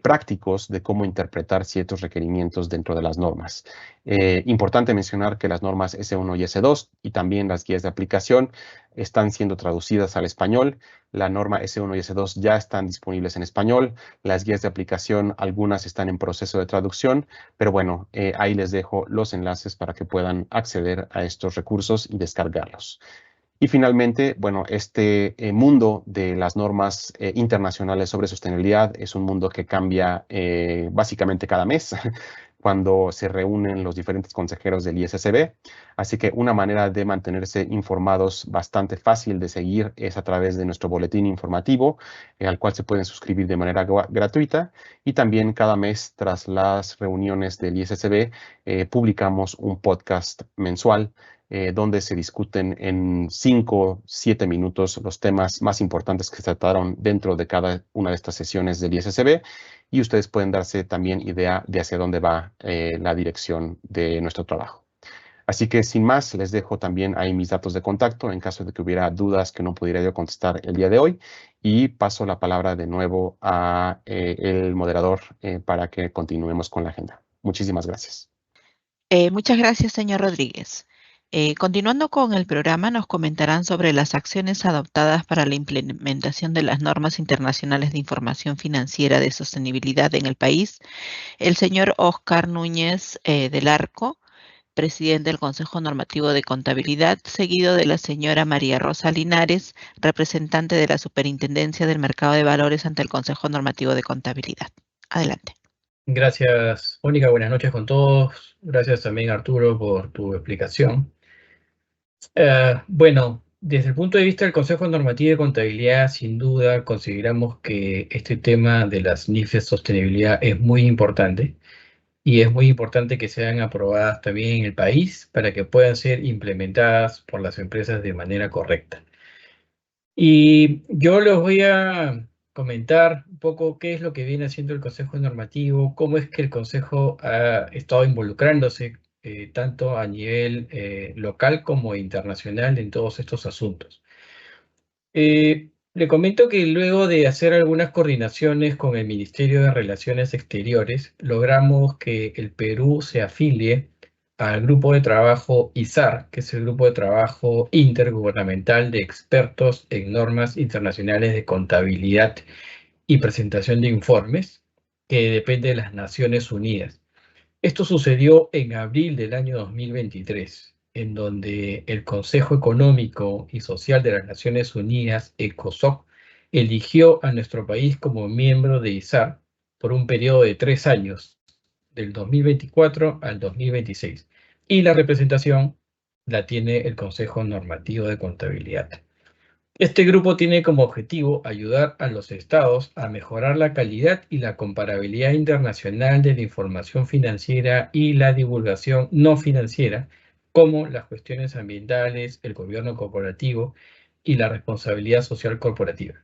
prácticos de cómo interpretar ciertos requerimientos dentro de las normas. Importante mencionar que las normas S1 y S2 y también las guías de aplicación están siendo traducidas al español. La norma S1 y S2 ya están disponibles en español. Las guías de aplicación, algunas están en proceso de traducción, pero bueno, ahí les dejo los enlaces para que puedan acceder a estos recursos y descargarlos. Y finalmente, bueno, este mundo de las normas internacionales sobre sostenibilidad es un mundo que cambia básicamente cada mes cuando se reúnen los diferentes consejeros del ISSB. Así que una manera de mantenerse informados bastante fácil de seguir es a través de nuestro boletín informativo, al cual se pueden suscribir de manera gratuita. Y también cada mes, tras las reuniones del ISSB, publicamos un podcast mensual donde se discuten en 5, 7 minutos los temas más importantes que se trataron dentro de cada una de estas sesiones del ISSB, y ustedes pueden darse también idea de hacia dónde va la dirección de nuestro trabajo. Así que, sin más, les dejo también ahí mis datos de contacto en caso de que hubiera dudas que no pudiera yo contestar el día de hoy, y paso la palabra de nuevo a el moderador para que continuemos con la agenda. Muchísimas gracias. Muchas gracias, señor Rodríguez. Continuando con el programa, nos comentarán sobre las acciones adoptadas para la implementación de las normas internacionales de información financiera de sostenibilidad en el país, el señor Oscar Núñez del Arco, presidente del Consejo Normativo de Contabilidad, seguido de la señora María Rosa Linares, representante de la Superintendencia del Mercado de Valores ante el Consejo Normativo de Contabilidad. Adelante. Gracias, Mónica. Buenas noches con todos. Gracias también, Arturo, por tu explicación. Bueno, desde el punto de vista del Consejo Normativo de Contabilidad, sin duda consideramos que este tema de las NIF de sostenibilidad es muy importante, y es muy importante que sean aprobadas también en el país para que puedan ser implementadas por las empresas de manera correcta. Y yo les voy a comentar un poco qué es lo que viene haciendo el Consejo Normativo, cómo es que el Consejo ha estado involucrándose tanto a nivel local como internacional en todos estos asuntos. Le comento que luego de hacer algunas coordinaciones con el Ministerio de Relaciones Exteriores, logramos que el Perú se afilie al grupo de trabajo ISAR, que es el grupo de trabajo intergubernamental de expertos en normas internacionales de contabilidad y presentación de informes, que depende de las Naciones Unidas. Esto sucedió en abril del año 2023, en donde el Consejo Económico y Social de las Naciones Unidas, ECOSOC, eligió a nuestro país como miembro de ISAR por un periodo de 3 años, del 2024 al 2026. Y la representación la tiene el Consejo Normativo de Contabilidad. Este grupo tiene como objetivo ayudar a los estados a mejorar la calidad y la comparabilidad internacional de la información financiera y la divulgación no financiera, como las cuestiones ambientales, el gobierno corporativo y la responsabilidad social corporativa.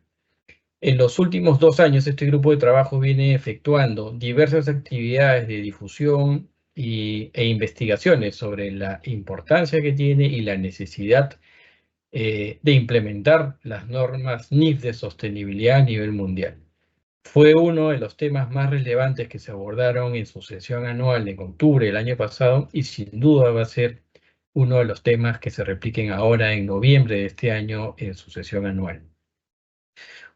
En los últimos 2 años, este grupo de trabajo viene efectuando diversas actividades de difusión e investigaciones sobre la importancia que tiene y la necesidad de implementar las normas NIF de sostenibilidad a nivel mundial. Fue uno de los temas más relevantes que se abordaron en su sesión anual en octubre del año pasado y sin duda va a ser uno de los temas que se repliquen ahora en noviembre de este año en su sesión anual.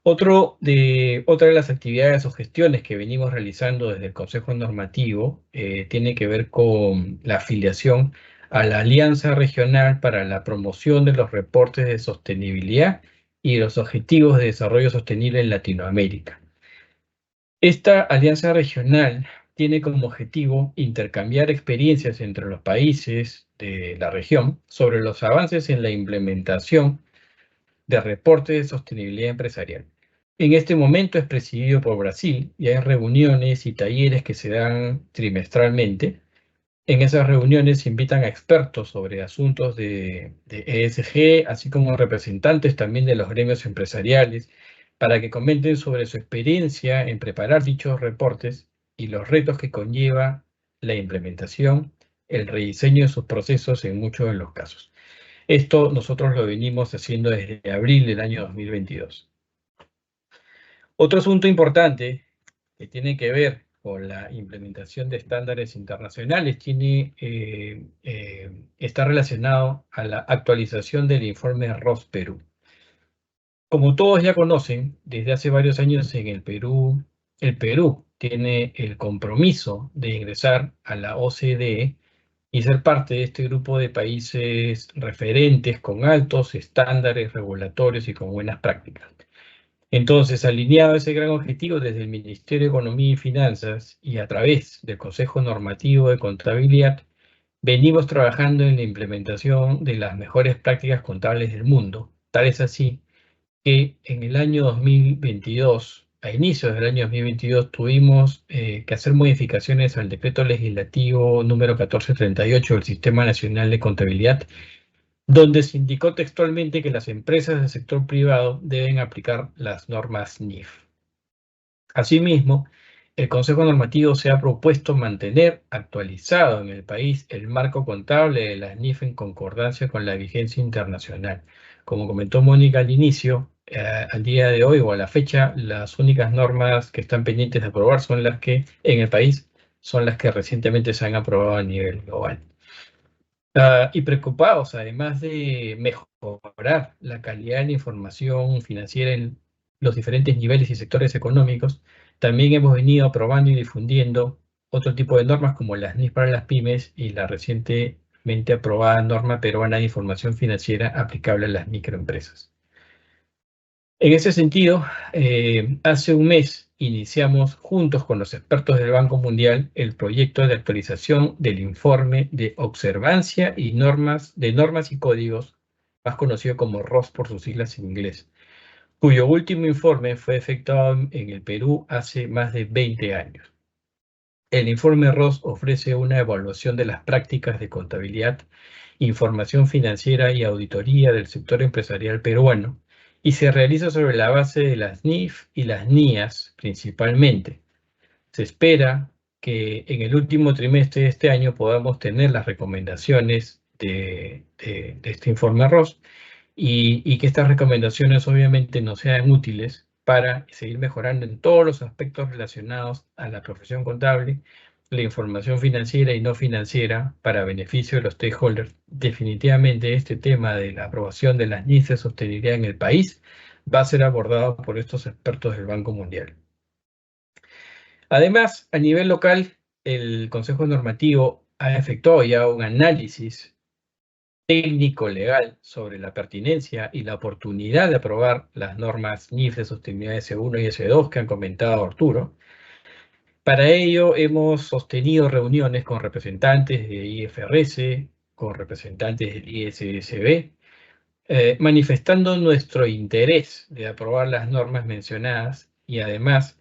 Otra de las actividades o gestiones que venimos realizando desde el Consejo Normativo tiene que ver con la afiliación a la Alianza Regional para la Promoción de los Reportes de Sostenibilidad y los Objetivos de Desarrollo Sostenible en Latinoamérica. Esta alianza regional tiene como objetivo intercambiar experiencias entre los países de la región sobre los avances en la implementación de reportes de sostenibilidad empresarial. En este momento es presidido por Brasil y hay reuniones y talleres que se dan trimestralmente. En esas reuniones se invitan a expertos sobre asuntos de ESG, así como representantes también de los gremios empresariales, para que comenten sobre su experiencia en preparar dichos reportes y los retos que conlleva la implementación, el rediseño de sus procesos en muchos de los casos. Esto nosotros lo venimos haciendo desde abril del año 2022. Otro asunto importante que tiene que ver con la implementación de estándares internacionales está relacionado a la actualización del informe ROS Perú. Como todos ya conocen, desde hace varios años en el Perú tiene el compromiso de ingresar a la OCDE y ser parte de este grupo de países referentes con altos estándares regulatorios y con buenas prácticas. Entonces, alineado a ese gran objetivo desde el Ministerio de Economía y Finanzas y a través del Consejo Normativo de Contabilidad, venimos trabajando en la implementación de las mejores prácticas contables del mundo. Tal es así que en el año 2022, a inicios del año 2022, tuvimos que hacer modificaciones al decreto legislativo número 1438 del Sistema Nacional de Contabilidad, donde se indicó textualmente que las empresas del sector privado deben aplicar las normas NIF. Asimismo, el Consejo Normativo se ha propuesto mantener actualizado en el país el marco contable de las NIF en concordancia con la vigencia internacional. Como comentó Mónica al inicio, al día de hoy o a la fecha, las únicas normas que están pendientes de aprobar son las que en el país son las que recientemente se han aprobado a nivel global. Y preocupados, además de mejorar la calidad de la información financiera en los diferentes niveles y sectores económicos, también hemos venido aprobando y difundiendo otro tipo de normas como las NIF para las pymes y la recientemente aprobada norma peruana de información financiera aplicable a las microempresas. En ese sentido, hace un mes iniciamos juntos con los expertos del Banco Mundial el proyecto de actualización del informe de observancia y normas y códigos, más conocido como ROS por sus siglas en inglés, cuyo último informe fue efectuado en el Perú hace más de 20 años. El informe ROS ofrece una evaluación de las prácticas de contabilidad, información financiera y auditoría del sector empresarial peruano, y se realiza sobre la base de las NIF y las NIAS principalmente. Se espera que en el último trimestre de este año podamos tener las recomendaciones de este informe ROS y que estas recomendaciones obviamente nos sean útiles para seguir mejorando en todos los aspectos relacionados a la profesión contable, la información financiera y no financiera para beneficio de los stakeholders. Definitivamente este tema de la aprobación de las NIF de sostenibilidad en el país va a ser abordado por estos expertos del Banco Mundial. Además, a nivel local, el Consejo Normativo ha efectuado ya un análisis técnico-legal sobre la pertinencia y la oportunidad de aprobar las normas NIF de sostenibilidad S1 y S2 que han comentado Arturo. Para ello hemos sostenido reuniones con representantes de IFRS, con representantes del ISSB, manifestando nuestro interés de aprobar las normas mencionadas y además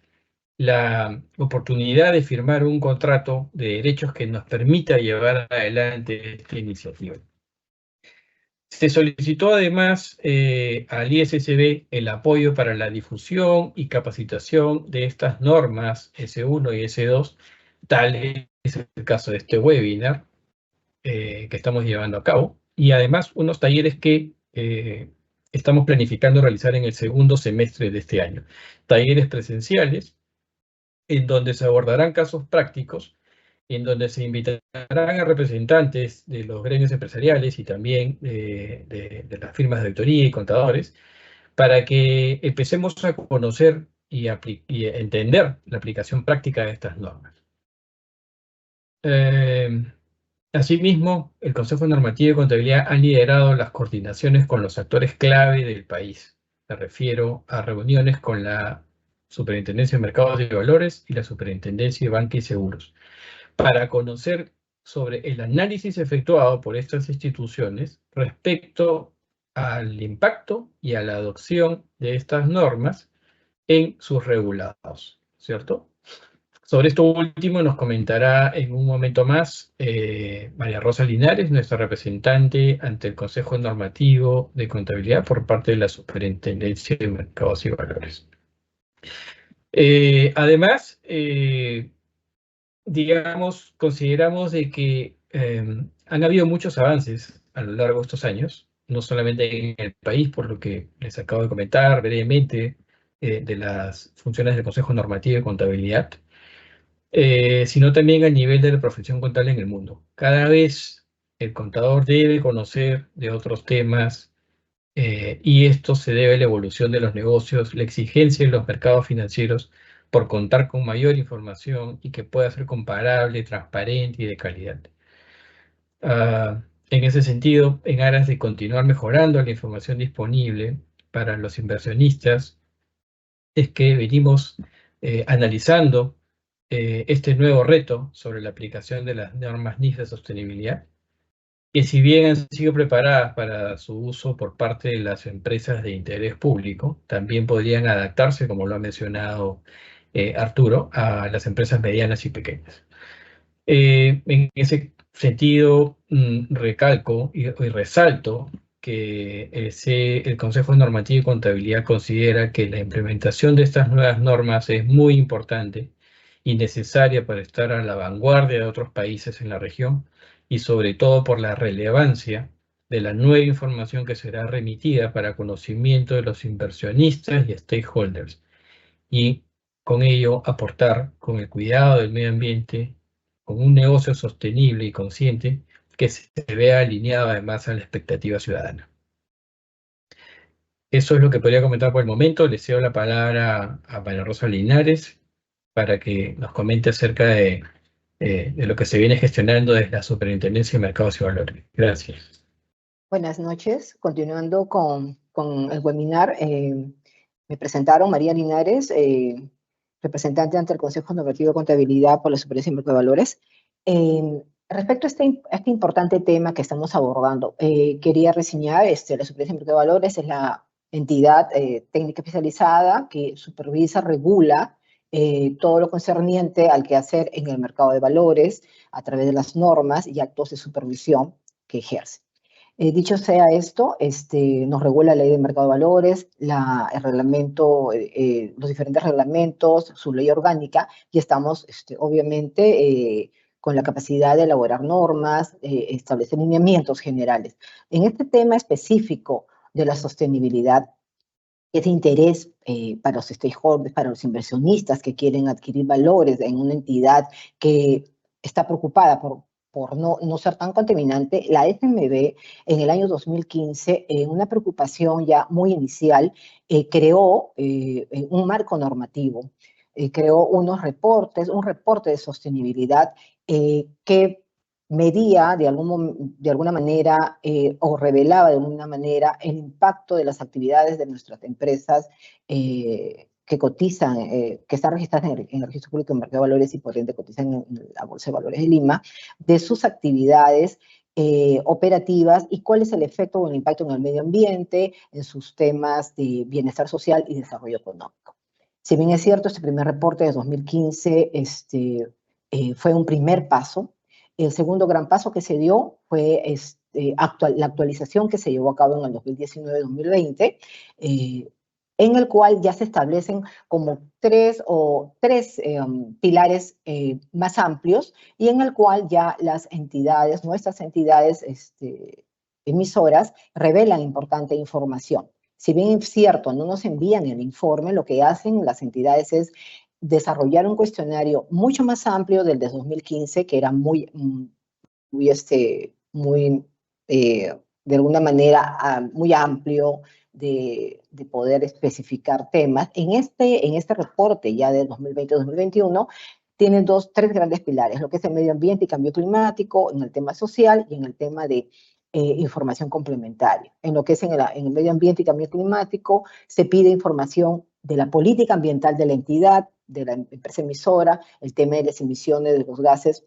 la oportunidad de firmar un contrato de derechos que nos permita llevar adelante esta iniciativa. Se solicitó además al ISSB el apoyo para la difusión y capacitación de estas normas S1 y S2, tal es el caso de este webinar que estamos llevando a cabo, y además unos talleres que estamos planificando realizar en el segundo semestre de este año. Talleres presenciales en donde se abordarán casos prácticos, en donde se invitarán a representantes de los gremios empresariales y también de las firmas de auditoría y contadores, para que empecemos a conocer y entender la aplicación práctica de estas normas. Asimismo, el Consejo Normativo de Contabilidad ha liderado las coordinaciones con los actores clave del país. Me refiero a reuniones con la Superintendencia de Mercados y Valores y la Superintendencia de Banca y Seguros, para conocer sobre el análisis efectuado por estas instituciones respecto al impacto y a la adopción de estas normas en sus regulados, ¿cierto? Sobre esto último nos comentará en un momento más María Rosa Linares, nuestra representante ante el Consejo Normativo de Contabilidad por parte de la Superintendencia de Mercados y Valores. Además, digamos, consideramos de que han habido muchos avances a lo largo de estos años, no solamente en el país, por lo que les acabo de comentar brevemente de las funciones del Consejo Normativo de Contabilidad, sino también a nivel de la profesión contable en el mundo. Cada vez el contador debe conocer de otros temas y esto se debe a la evolución de los negocios, la exigencia en los mercados financieros por contar con mayor información y que pueda ser comparable, transparente y de calidad. En ese sentido, en aras de continuar mejorando la información disponible para los inversionistas, es que venimos analizando este nuevo reto sobre la aplicación de las normas NIF de sostenibilidad, que si bien han sido preparadas para su uso por parte de las empresas de interés público, también podrían adaptarse, como lo ha mencionado Arturo, a las empresas medianas y pequeñas. En ese sentido, recalco y resalto que el Consejo Normativo de Contabilidad considera que la implementación de estas nuevas normas es muy importante y necesaria para estar a la vanguardia de otros países en la región, y sobre todo por la relevancia de la nueva información que será remitida para conocimiento de los inversionistas y stakeholders, y con ello aportar con el cuidado del medio ambiente, con un negocio sostenible y consciente que se vea alineado además a la expectativa ciudadana. Eso es lo que podría comentar por el momento. Le cedo la palabra a María Rosa Linares para que nos comente acerca de lo que se viene gestionando desde la Superintendencia de Mercados y Valores. Gracias. Buenas noches. Continuando con el webinar, me presentaron María Linares, representante ante el Consejo Normativo de Contabilidad por la Superintendencia de Mercados y Valores. Respecto a este importante tema que estamos abordando, quería reseñar, la Superintendencia de Mercados y Valores es la entidad técnica especializada que supervisa, regula todo lo concerniente al quehacer en el mercado de valores a través de las normas y actos de supervisión que ejerce. Dicho sea esto, nos regula la ley de mercado de valores, el reglamento, los diferentes reglamentos, su ley orgánica, y estamos obviamente con la capacidad de elaborar normas, establecer lineamientos generales. En este tema específico de la sostenibilidad, es de interés para los stakeholders, para los inversionistas que quieren adquirir valores en una entidad que está preocupada por no ser tan contaminante. La FMB en el año 2015, en una preocupación ya muy inicial, creó un marco normativo creó un reporte de sostenibilidad que medía de alguna manera o revelaba de alguna manera el impacto de las actividades de nuestras empresas que cotizan, que están registradas en el Registro Público de Mercado de Valores y por ende cotizan en la Bolsa de Valores de Lima, de sus actividades operativas y cuál es el efecto o el impacto en el medio ambiente, en sus temas de bienestar social y desarrollo económico. Si bien es cierto, este primer reporte de 2015 fue un primer paso. El segundo gran paso que se dio fue la actualización que se llevó a cabo en el 2019-2020, en el cual ya se establecen como tres pilares más amplios y en el cual ya las entidades, nuestras entidades emisoras, revelan importante información. Si bien es cierto, no nos envían el informe, lo que hacen las entidades es desarrollar un cuestionario mucho más amplio del de 2015, que era muy de alguna manera, muy amplio de poder especificar temas. En este reporte ya de 2020-2021, tiene tres grandes pilares, lo que es el medio ambiente y cambio climático, en el tema social y en el tema de información complementaria. En lo que es en el medio ambiente y cambio climático, se pide información de la política ambiental de la entidad, de la empresa emisora, el tema de las emisiones de los gases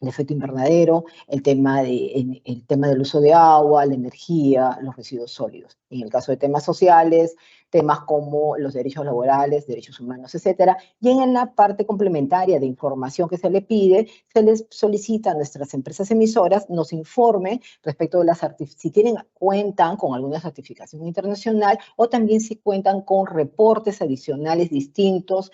de efecto invernadero, el tema del uso de agua, la energía, los residuos sólidos. En el caso de temas sociales, temas como los derechos laborales, derechos humanos, etcétera. Y en la parte complementaria de información que se le pide, se les solicita a nuestras empresas emisoras nos informe respecto de si cuentan con alguna certificación internacional o también si cuentan con reportes adicionales distintos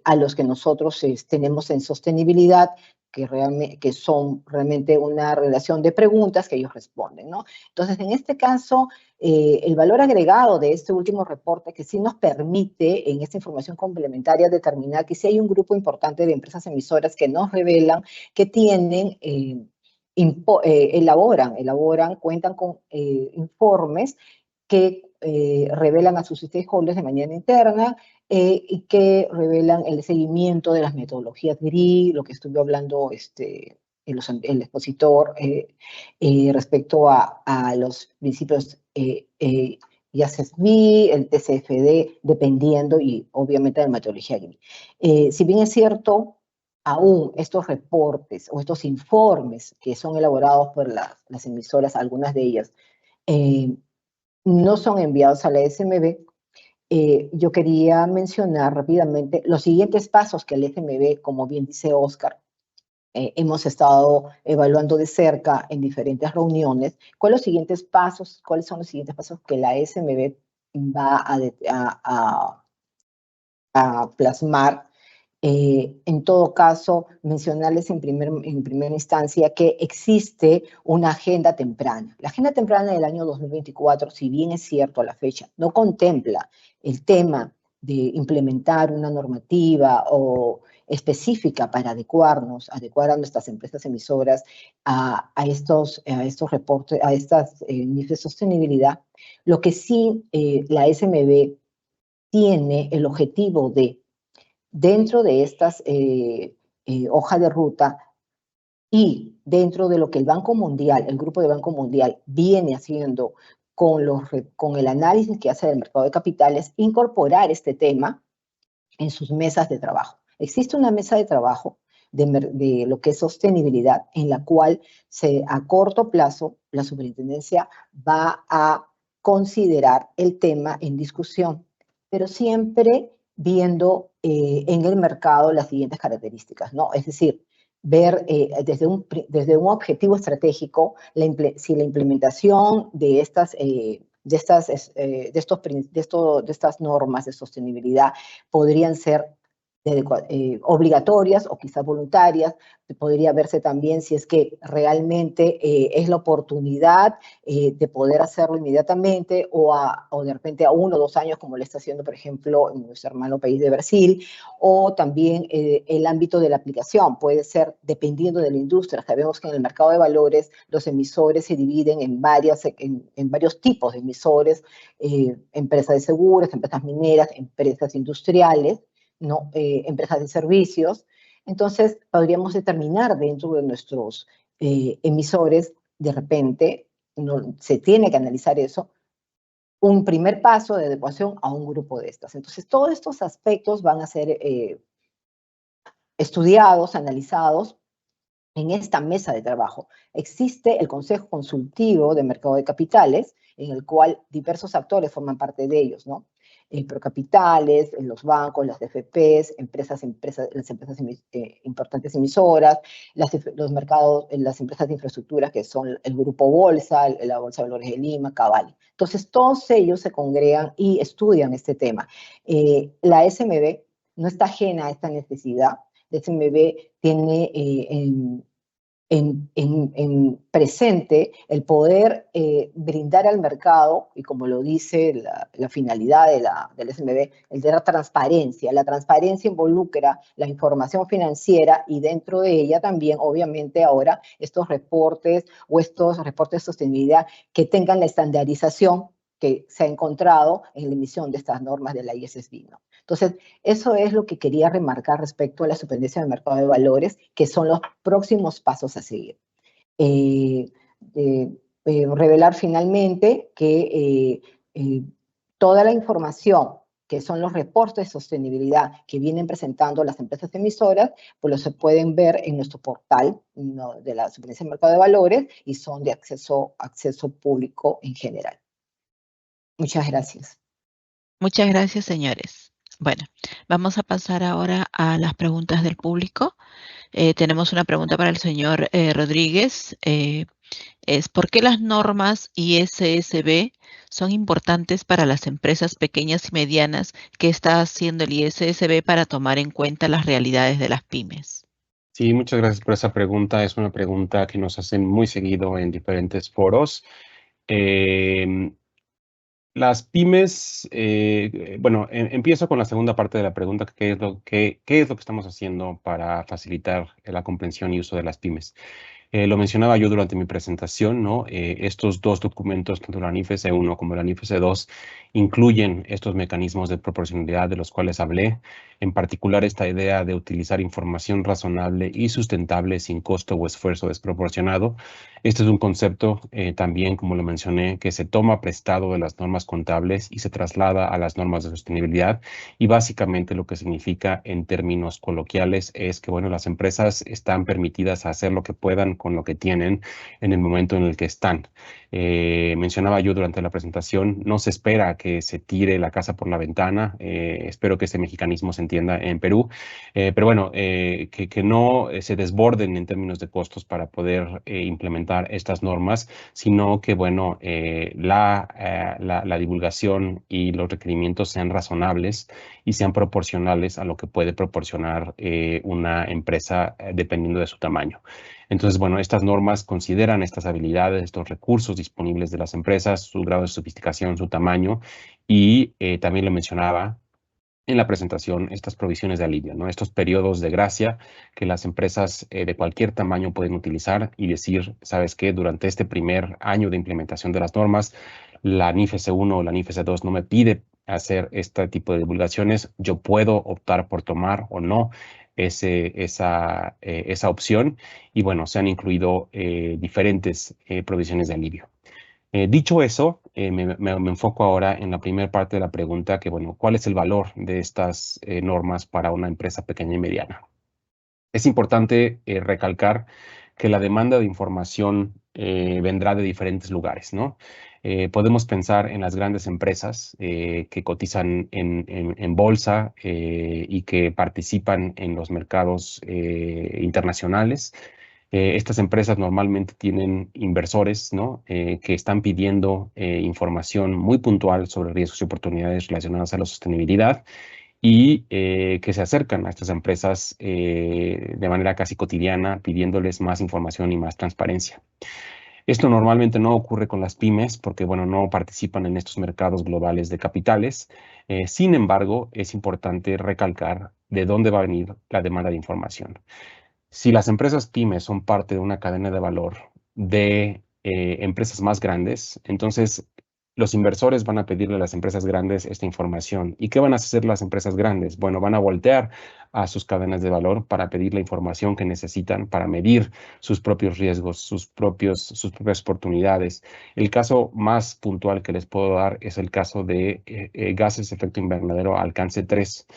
a los que nosotros tenemos en sostenibilidad, que son realmente una relación de preguntas que ellos responden, ¿no? Entonces, en este caso, el valor agregado de este último reporte que sí nos permite en esta información complementaria determinar que sí hay un grupo importante de empresas emisoras que nos revelan que tienen, cuentan con informes que revelan a sus stakeholders de manera interna y que revelan el seguimiento de las metodologías GRI, lo que estuvo hablando el expositor respecto a los principios IASSB, el TCFD, dependiendo y obviamente de la metodología GRI. Si bien es cierto, aún estos reportes o estos informes que son elaborados por las emisoras, algunas de ellas, no son enviados a la SMB, yo quería mencionar rápidamente los siguientes pasos que el SMB, como bien dice Oscar, hemos estado evaluando de cerca en diferentes reuniones. ¿Cuáles son los siguientes pasos que la SMB va a plasmar? En todo caso, mencionarles en primera instancia que existe una agenda temprana. La agenda temprana del año 2024, si bien es cierto a la fecha, no contempla el tema de implementar una normativa o específica para adecuar a nuestras empresas emisoras a estos reportes, a estas niveles de sostenibilidad. Lo que sí la SMB tiene el objetivo de, dentro de estas hojas de ruta y dentro de lo que el Banco Mundial, el Grupo de Banco Mundial viene haciendo con el análisis que hace del mercado de capitales, incorporar este tema en sus mesas de trabajo. Existe una mesa de trabajo de lo que es sostenibilidad, en la cual a corto plazo la superintendencia va a considerar el tema en discusión, pero siempre viendo en el mercado las siguientes características, ¿no? Es decir, ver desde un objetivo estratégico si la implementación de estas normas de sostenibilidad podrían ser obligatorias o quizás voluntarias. Podría verse también si es que realmente es la oportunidad de poder hacerlo inmediatamente o de repente a 1 o 2 años, como lo está haciendo, por ejemplo, en nuestro hermano país de Brasil, o también el ámbito de la aplicación. Puede ser dependiendo de la industria. Sabemos que en el mercado de valores los emisores se dividen en varios tipos de emisores, empresas de seguros, empresas mineras, empresas industriales, ¿no? Empresas de servicios. Entonces, podríamos determinar dentro de nuestros emisores, de repente, no, se tiene que analizar eso, un primer paso de adecuación a un grupo de estas. Entonces, todos estos aspectos van a ser estudiados, analizados en esta mesa de trabajo. Existe el Consejo Consultivo de Mercado de Capitales, en el cual diversos actores forman parte de ellos, ¿no? Procapitales, los bancos, las DFPs, las empresas importantes emisoras, los mercados, las empresas de infraestructura que son el Grupo Bolsa, la Bolsa de Valores de Lima, Cabal. Entonces, todos ellos se congregan y estudian este tema. La SMB no está ajena a esta necesidad. La SMB tiene en presente el poder brindar al mercado, y como lo dice la finalidad del SMB, el de la transparencia. La transparencia involucra la información financiera y dentro de ella también, obviamente, ahora estos reportes de sostenibilidad que tengan la estandarización que se ha encontrado en la emisión de estas normas de la ISSB, ¿no? Entonces, eso es lo que quería remarcar respecto a la superintendencia del mercado de valores, que son los próximos pasos a seguir. Revelar finalmente que toda la información que son los reportes de sostenibilidad que vienen presentando las empresas emisoras, pues los se pueden ver en nuestro portal, ¿no?, de la Superintendencia del Mercado de Valores, y son de acceso público en general. Muchas gracias. Muchas gracias, señores. Bueno, vamos a pasar ahora a las preguntas del público. Tenemos una pregunta para el señor Rodríguez. Es ¿por qué las normas ISSB son importantes para las empresas pequeñas y medianas? ¿Qué está haciendo el ISSB para tomar en cuenta las realidades de las pymes? Sí, muchas gracias por esa pregunta. Es una pregunta que nos hacen muy seguido en diferentes foros. Las pymes, bueno, empiezo con la segunda parte de la pregunta, ¿qué es lo que estamos haciendo para facilitar la comprensión y uso de las pymes? Lo mencionaba yo durante mi presentación, ¿no? Estos dos documentos, tanto la NIFES 1 como la NIFES 2, incluyen estos mecanismos de proporcionalidad de los cuales hablé, en particular esta idea de utilizar información razonable y sustentable sin costo o esfuerzo desproporcionado. Este es un concepto también, como lo mencioné, que se toma prestado de las normas contables y se traslada a las normas de sostenibilidad, y básicamente lo que significa en términos coloquiales es que, bueno, las empresas están permitidas a hacer lo que puedan con lo que tienen en el momento en el que están. Mencionaba yo durante la presentación, no se espera que se tire la casa por la ventana. Espero que este mexicanismo se entienda en Perú, pero bueno, que no se desborden en términos de costos para poder implementar estas normas, sino que, bueno, la divulgación y los requerimientos sean razonables y sean proporcionales a lo que puede proporcionar una empresa dependiendo de su tamaño. Entonces, bueno, estas normas consideran estas habilidades, estos recursos disponibles de las empresas, su grado de sofisticación, su tamaño, y también lo mencionaba en la presentación, estas provisiones de alivio, ¿no? Estos periodos de gracia que las empresas de cualquier tamaño pueden utilizar y decir, ¿sabes qué? Durante este primer año de implementación de las normas, la NIFES 1 o la NIFES 2 no me pide hacer este tipo de divulgaciones, yo puedo optar por tomar o no esa opción, y bueno, se han incluido diferentes provisiones de alivio. Dicho eso, me enfoco ahora en la primera parte de la pregunta, que, bueno, ¿cuál es el valor de estas normas para una empresa pequeña y mediana? Es importante recalcar que la demanda de información vendrá de diferentes lugares, ¿no? Podemos pensar en las grandes empresas que cotizan en bolsa y que participan en los mercados internacionales. Estas empresas normalmente tienen inversores, ¿no? Que están pidiendo información muy puntual sobre riesgos y oportunidades relacionadas a la sostenibilidad, y que se acercan a estas empresas de manera casi cotidiana, pidiéndoles más información y más transparencia. Esto normalmente no ocurre con las pymes porque, bueno, no participan en estos mercados globales de capitales. Sin embargo, es importante recalcar de dónde va a venir la demanda de información. Si las empresas pymes son parte de una cadena de valor de empresas más grandes, entonces los inversores van a pedirle a las empresas grandes esta información. ¿Y qué van a hacer las empresas grandes? Bueno, van a voltear a sus cadenas de valor para pedir la información que necesitan para medir sus propios riesgos, sus propias oportunidades. El caso más puntual que les puedo dar es el caso de gases de efecto invernadero alcance 3.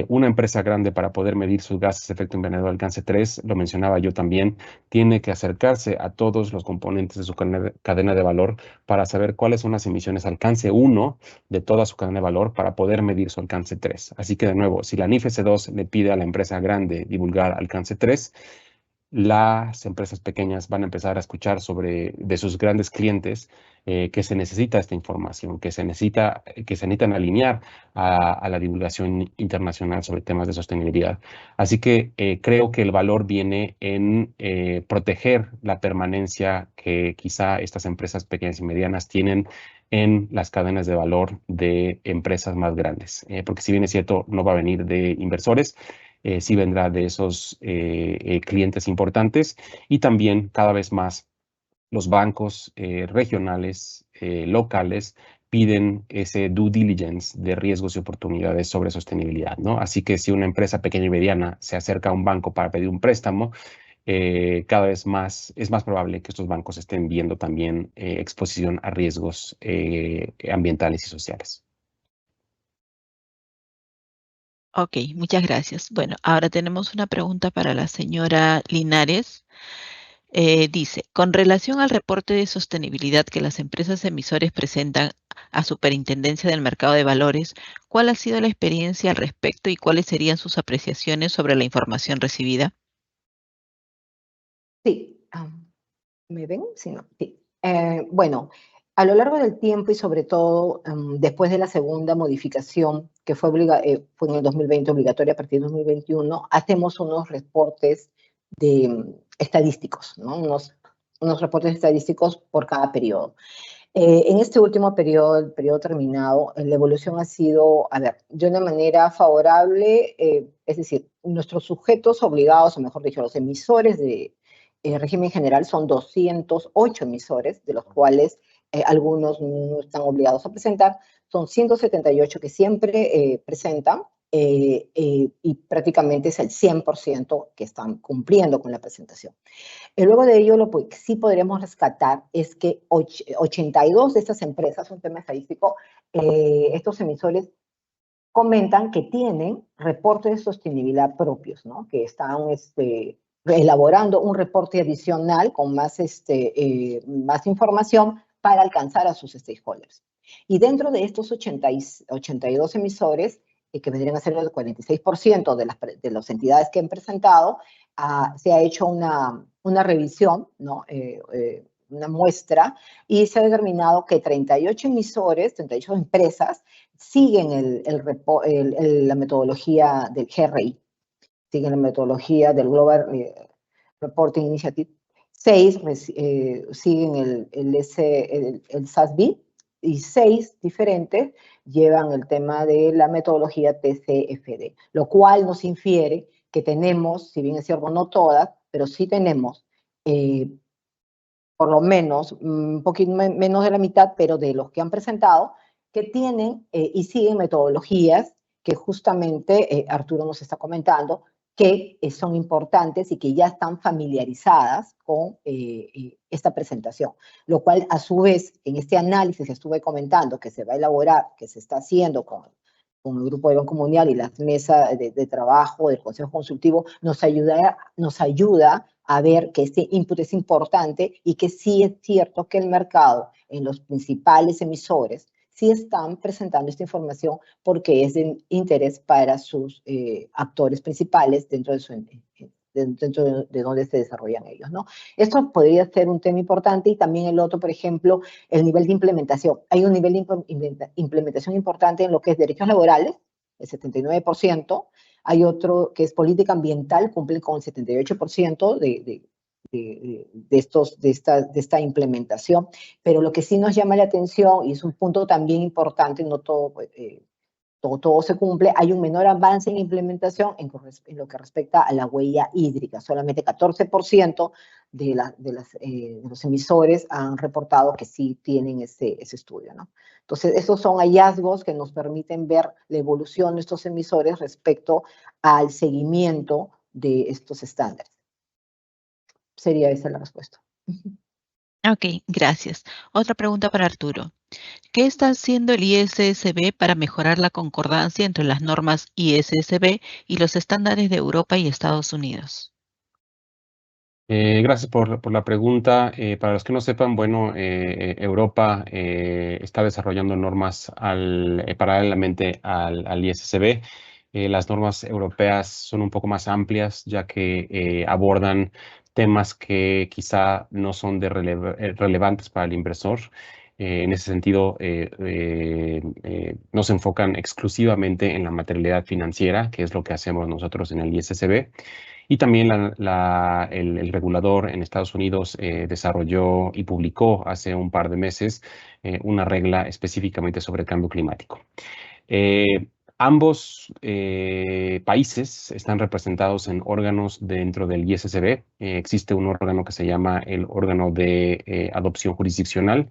Una empresa grande, para poder medir sus gases de efecto invernadero alcance 3, lo mencionaba yo también, tiene que acercarse a todos los componentes de su cadena de valor para saber cuáles son las emisiones alcance 1 de toda su cadena de valor para poder medir su alcance 3. Así que, de nuevo, si la NIFES 2 le pide a la empresa grande divulgar alcance 3, las empresas pequeñas van a empezar a escuchar de sus grandes clientes que se necesita esta información, que se necesitan alinear a la divulgación internacional sobre temas de sostenibilidad. Así que creo que el valor viene en proteger la permanencia que quizá estas empresas pequeñas y medianas tienen en las cadenas de valor de empresas más grandes. Porque si bien es cierto, no va a venir de inversores, sí vendrá de esos clientes importantes, y también cada vez más los bancos regionales, locales, piden ese due diligence de riesgos y oportunidades sobre sostenibilidad, ¿no? Así que si una empresa pequeña y mediana se acerca a un banco para pedir un préstamo, cada vez más es más probable que estos bancos estén viendo también exposición a riesgos ambientales y sociales. Ok, muchas gracias. Bueno, ahora tenemos una pregunta para la señora Linares. Dice, con relación al reporte de sostenibilidad que las empresas emisores presentan a Superintendencia del Mercado de Valores, ¿cuál ha sido la experiencia al respecto y cuáles serían sus apreciaciones sobre la información recibida? Sí, ¿me ven? Sí, no. Sí. Bueno, a lo largo del tiempo y sobre todo después de la segunda modificación, que fue en el 2020 obligatoria a partir del 2021, hacemos unos reportes estadísticos, ¿no? Unos reportes estadísticos por cada periodo. En este último periodo, el periodo terminado, la evolución ha sido, a ver, de una manera favorable, es decir, nuestros sujetos obligados, o mejor dicho, los emisores de régimen general son 208 emisores, de los cuales algunos no están obligados a presentar, son 178 que siempre presentan, y prácticamente es el 100% que están cumpliendo con la presentación. Y luego de ello, lo que sí podremos rescatar es que 82 de estas empresas, un tema estadístico, estos emisores comentan que tienen reportes de sostenibilidad propios, ¿no? Que están elaborando un reporte adicional con más información para alcanzar a sus stakeholders. Y dentro de estos 82 emisores, que vendrían a ser el 46% de las entidades que han presentado, se ha hecho una revisión, ¿no? Una muestra, y se ha determinado que 38 emisores, 38 empresas, siguen la metodología del GRI, siguen la metodología del Global Reporting Initiative. 6 siguen el SASB, y 6 diferentes llevan el tema de la metodología TCFD, lo cual nos infiere que tenemos, si bien es cierto, no todas, pero sí tenemos por lo menos un poquito menos de la mitad, pero de los que han presentado, que tienen y siguen metodologías que justamente Arturo nos está comentando, que son importantes y que ya están familiarizadas con esta presentación, lo cual a su vez en este análisis que estuve comentando que se va a elaborar, que se está haciendo con el Grupo de Banco Mundial y las mesas de trabajo del Consejo Consultivo, nos ayuda a ver que este input es importante y que sí es cierto que el mercado en los principales emisores sí están presentando esta información porque es de interés para sus actores principales dentro de donde se desarrollan ellos, ¿no? Esto podría ser un tema importante, y también el otro, por ejemplo, el nivel de implementación. Hay un nivel de implementación importante en lo que es derechos laborales, el 79%. Hay otro que es política ambiental, cumple con el 78% de esta implementación. Pero lo que sí nos llama la atención, y es un punto también importante, no todo todo se cumple, hay un menor avance en implementación en lo que respecta a la huella hídrica. Solamente 14% de los emisores han reportado que sí tienen ese estudio, ¿no? Entonces, esos son hallazgos que nos permiten ver la evolución de estos emisores respecto al seguimiento de estos estándares. Sería esa la respuesta. Ok, gracias. Otra pregunta para Arturo. ¿Qué está haciendo el ISSB para mejorar la concordancia entre las normas ISSB y los estándares de Europa y Estados Unidos? Gracias por la pregunta. Para los que no sepan, bueno, Europa está desarrollando normas paralelamente al ISSB. Las normas europeas son un poco más amplias, ya que abordan temas que quizá no son relevantes para el inversor. En ese sentido, no se enfocan exclusivamente en la materialidad financiera, que es lo que hacemos nosotros en el ISSB. Y también el regulador en Estados Unidos desarrolló y publicó hace un par de meses una regla específicamente sobre cambio climático. Ambos países están representados en órganos dentro del ISSB. Existe un órgano que se llama el órgano de adopción jurisdiccional,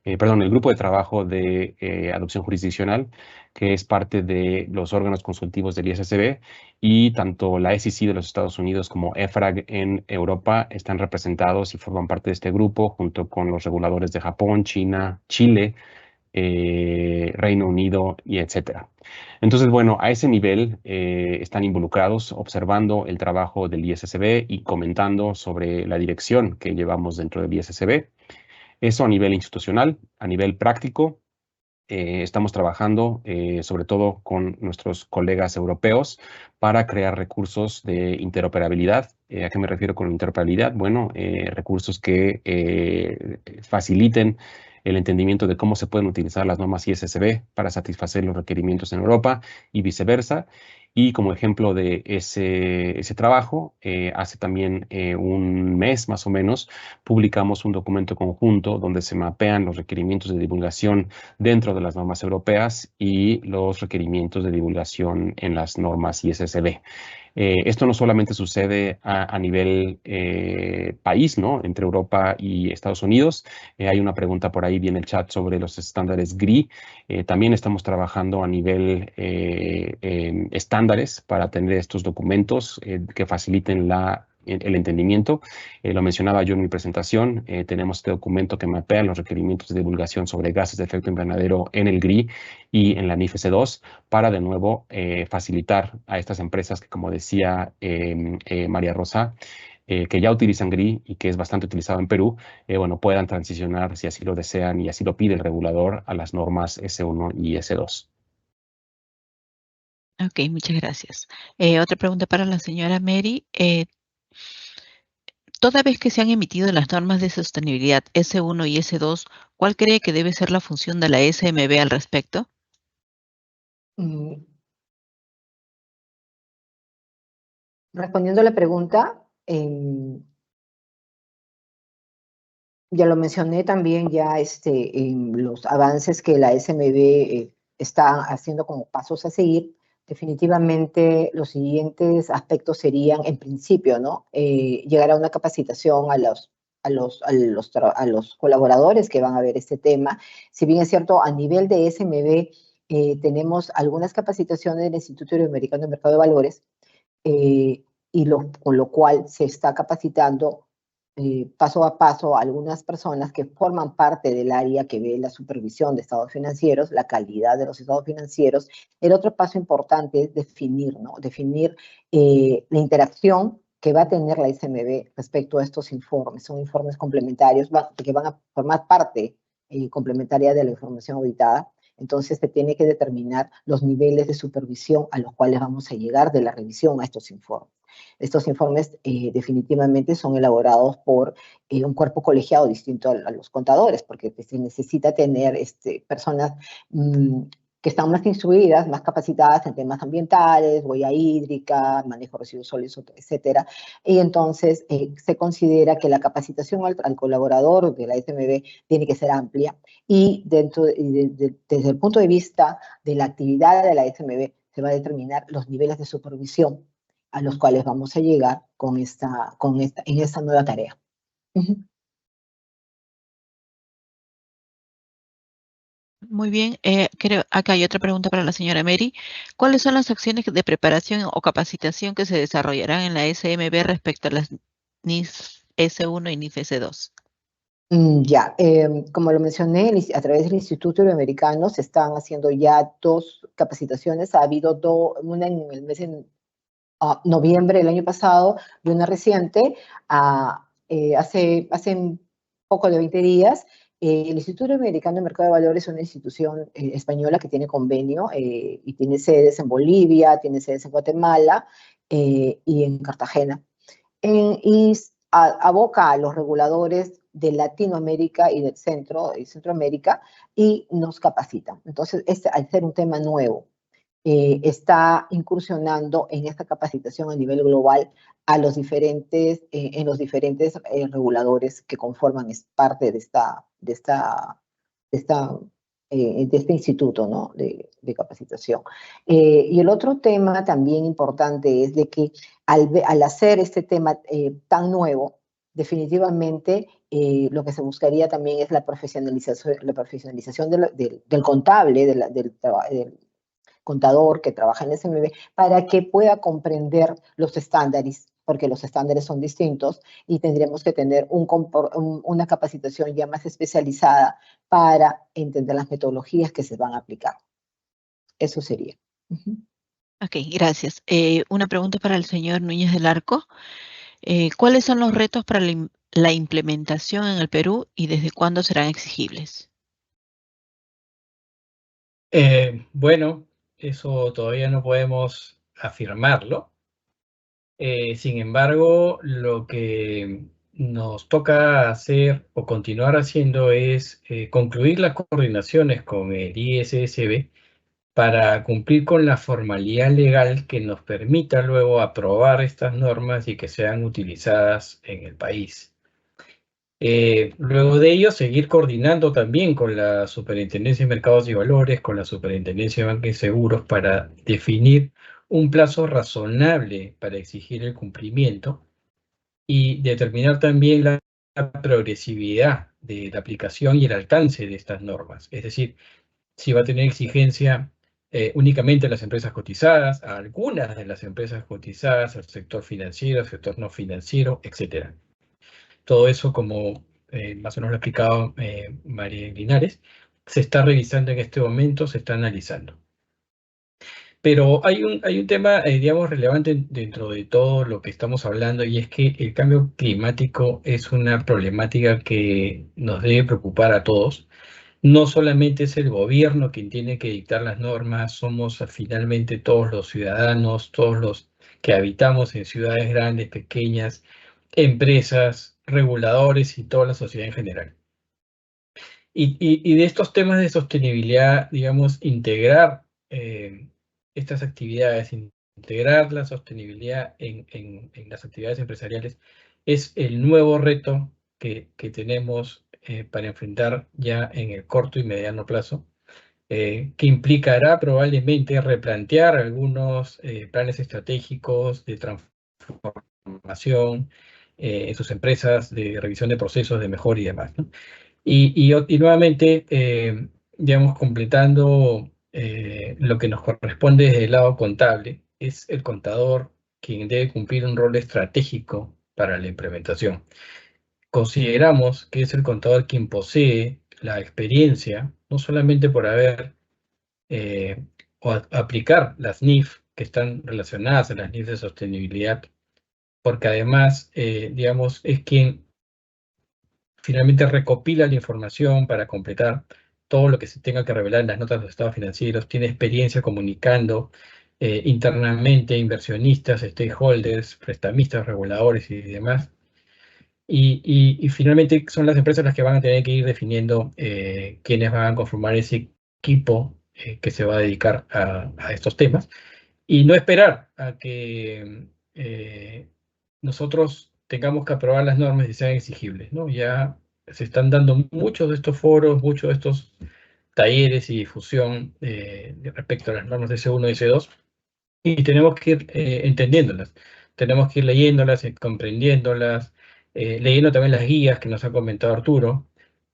el grupo de trabajo de adopción jurisdiccional, que es parte de los órganos consultivos del ISSB, y tanto la SEC de los Estados Unidos como EFRAG en Europa están representados y forman parte de este grupo, junto con los reguladores de Japón, China, Chile, Reino Unido y etcétera. Entonces, bueno, a ese nivel están involucrados observando el trabajo del ISSB y comentando sobre la dirección que llevamos dentro del ISSB. Eso a nivel institucional. A nivel práctico, estamos trabajando sobre todo con nuestros colegas europeos para crear recursos de interoperabilidad. ¿A qué me refiero con interoperabilidad? Bueno, recursos que faciliten el entendimiento de cómo se pueden utilizar las normas ISSB para satisfacer los requerimientos en Europa y viceversa. Y como ejemplo de ese trabajo, hace también un mes más o menos, publicamos un documento conjunto donde se mapean los requerimientos de divulgación dentro de las normas europeas y los requerimientos de divulgación en las normas ISSB. Esto no solamente sucede a nivel país, ¿no? Entre Europa y Estados Unidos. Hay una pregunta por ahí, viene el chat sobre los estándares GRI. También estamos trabajando a nivel estándares para tener estos documentos que faciliten el entendimiento. Lo mencionaba yo en mi presentación. Tenemos este documento que mapea los requerimientos de divulgación sobre gases de efecto invernadero en el GRI y en la NIF-S2 para de nuevo facilitar a estas empresas que, como decía María Rosa, que ya utilizan GRI y que es bastante utilizado en Perú, bueno, puedan transicionar, si así lo desean y así lo pide el regulador, a las normas S1 y S2. Ok, muchas gracias. Otra pregunta para la señora Mary. Toda vez que se han emitido las normas de sostenibilidad S1 y S2, ¿cuál cree que debe ser la función de la SMB al respecto? Respondiendo a la pregunta, ya lo mencioné también ya en los avances que la SMB está haciendo como pasos a seguir. Definitivamente los siguientes aspectos serían, en principio, ¿no? Llegar a una capacitación a los colaboradores que van a ver este tema. Si bien es cierto, a nivel de SMB tenemos algunas capacitaciones del Instituto Iberoamericano de Mercado de Valores, con lo cual se está capacitando paso a paso a algunas personas que forman parte del área que ve la supervisión de estados financieros, la calidad de los estados financieros. El otro paso importante es definir, ¿no? Definir la interacción que va a tener la SMB respecto a estos informes. Son informes complementarios que van a formar parte complementaria de la información auditada. Entonces se tiene que determinar los niveles de supervisión a los cuales vamos a llegar de la revisión a estos informes. Estos informes definitivamente son elaborados por un cuerpo colegiado distinto a los contadores, porque se necesita tener personas que están más instruidas, más capacitadas en temas ambientales, huella hídrica, manejo de residuos sólidos, etcétera. Y entonces se considera que la capacitación al colaborador de la SMB tiene que ser amplia y desde el punto de vista de la actividad de la SMB se va a determinar los niveles de supervisión a los cuales vamos a llegar en esta nueva tarea. Ujú. Muy bien, creo, acá hay otra pregunta para la señora Mary. ¿Cuáles son las acciones de preparación o capacitación que se desarrollarán en la SMB respecto a las NIF S1 y NIF S2? Ya, como lo mencioné, a través del Instituto Iberoamericano se están haciendo ya 2 capacitaciones. Ha habido una en el mes de noviembre del año pasado y una reciente, hace poco de 20 días. El Instituto Americano de Mercado de Valores es una institución española que tiene convenio y tiene sedes en Bolivia, tiene sedes en Guatemala y en Cartagena. Y aboca a los reguladores de Latinoamérica y del centro y Centroamérica y nos capacitan. Entonces, al ser un tema nuevo, está incursionando en esta capacitación a nivel global a los diferentes, en los diferentes reguladores que conforman parte de este instituto, ¿no? de capacitación. Y el otro tema también importante es de que al hacer este tema tan nuevo, definitivamente lo que se buscaría también es la profesionalización del contable, del contador que trabaja en SMB, para que pueda comprender los estándares, porque los estándares son distintos y tendremos que tener una capacitación ya más especializada para entender las metodologías que se van a aplicar. Eso sería. Ok, gracias. Una pregunta para el señor Núñez del Arco. ¿Cuáles son los retos para la implementación en el Perú y desde cuándo serán exigibles? Bueno, eso todavía no podemos afirmarlo. Sin embargo, lo que nos toca hacer o continuar haciendo es concluir las coordinaciones con el ISSB para cumplir con la formalidad legal que nos permita luego aprobar estas normas y que sean utilizadas en el país. Luego de ello, seguir coordinando también con la Superintendencia de Mercados y Valores, con la Superintendencia de Banca y Seguros, para definir un plazo razonable para exigir el cumplimiento y determinar también la progresividad de la aplicación y el alcance de estas normas. Es decir, si va a tener exigencia únicamente a las empresas cotizadas, a algunas de las empresas cotizadas, al sector financiero, al sector no financiero, etc. Todo eso, como más o menos lo ha explicado María Linares, se está revisando en este momento, se está analizando. Pero hay un tema, digamos, relevante dentro de todo lo que estamos hablando, y es que el cambio climático es una problemática que nos debe preocupar a todos. No solamente es el gobierno quien tiene que dictar las normas, somos finalmente todos los ciudadanos, todos los que habitamos en ciudades grandes, pequeñas, empresas, reguladores y toda la sociedad en general. Y de estos temas de sostenibilidad, digamos, integrar estas actividades, integrar la sostenibilidad en las actividades empresariales, es el nuevo reto que tenemos para enfrentar ya en el corto y mediano plazo, que implicará probablemente replantear algunos planes estratégicos de transformación en sus empresas, de revisión de procesos, de mejora y demás, ¿no? Y nuevamente, digamos, completando lo que nos corresponde desde el lado contable, es el contador quien debe cumplir un rol estratégico para la implementación. Consideramos que es el contador quien posee la experiencia, no solamente por haber o aplicar las NIF que están relacionadas a las NIF de sostenibilidad, porque además, digamos, es quien finalmente recopila la información para completar todo lo que se tenga que revelar en las notas de los estados financieros, tiene experiencia comunicando internamente inversionistas, stakeholders, prestamistas, reguladores y demás. Y finalmente son las empresas las que van a tener que ir definiendo quiénes van a conformar ese equipo que se va a dedicar a estos temas. Y no esperar a que nosotros tengamos que aprobar las normas y sean exigibles, ¿no? Ya se están dando muchos de estos foros, muchos de estos talleres y difusión respecto a las normas de S1 y S2, y tenemos que ir entendiéndolas, tenemos que ir leyéndolas, comprendiéndolas, leyendo también las guías que nos ha comentado Arturo,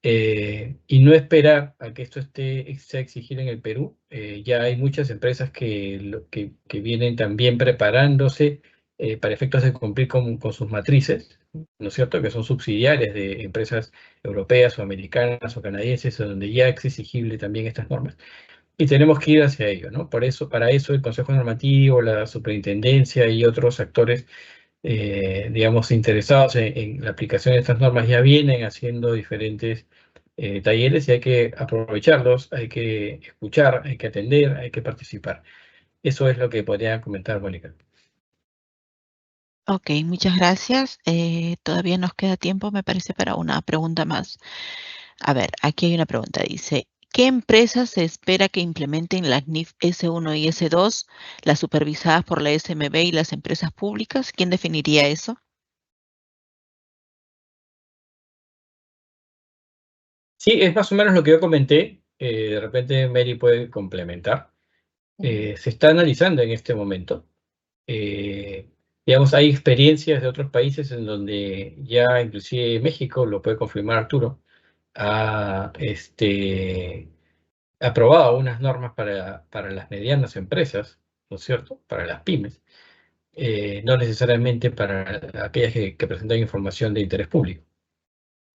y no esperar a que esto sea exigido en el Perú. Ya hay muchas empresas que vienen también preparándose para efectos de cumplir con sus matrices, ¿no es cierto?, que son subsidiarias de empresas europeas o americanas o canadienses, donde ya es exigible también estas normas. Y tenemos que ir hacia ello, ¿no? Para eso el Consejo Normativo, la Superintendencia y otros actores, digamos, interesados en la aplicación de estas normas ya vienen haciendo diferentes talleres, y hay que aprovecharlos, hay que escuchar, hay que atender, hay que participar. Eso es lo que podría comentar, Mónica. Ok, muchas gracias. Todavía nos queda tiempo, me parece, para una pregunta más. A ver, aquí hay una pregunta. Dice, ¿qué empresas se espera que implementen las NIF S1 y S2, las supervisadas por la SMB y las empresas públicas? ¿Quién definiría eso? Sí, es más o menos lo que yo comenté. De repente Mary puede complementar. Se está analizando en este momento. Digamos, hay experiencias de otros países en donde ya, inclusive México, lo puede confirmar Arturo, ha aprobado unas normas para las medianas empresas, ¿no es cierto?, para las pymes, no necesariamente para aquellas que presentan información de interés público.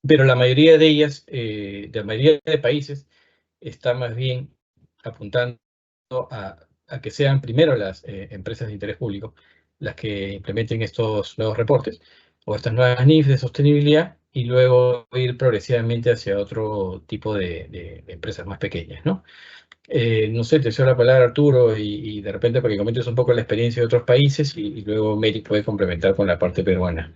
Pero la mayoría de ellas, la mayoría de países, está más bien apuntando a que sean primero las empresas de interés público las que implementen estos nuevos reportes o estas nuevas NIFs de sostenibilidad, y luego ir progresivamente hacia otro tipo de empresas más pequeñas, ¿no? No sé, te cedo la palabra, Arturo, y de repente para que comentes un poco la experiencia de otros países, y luego Mary puede complementar con la parte peruana.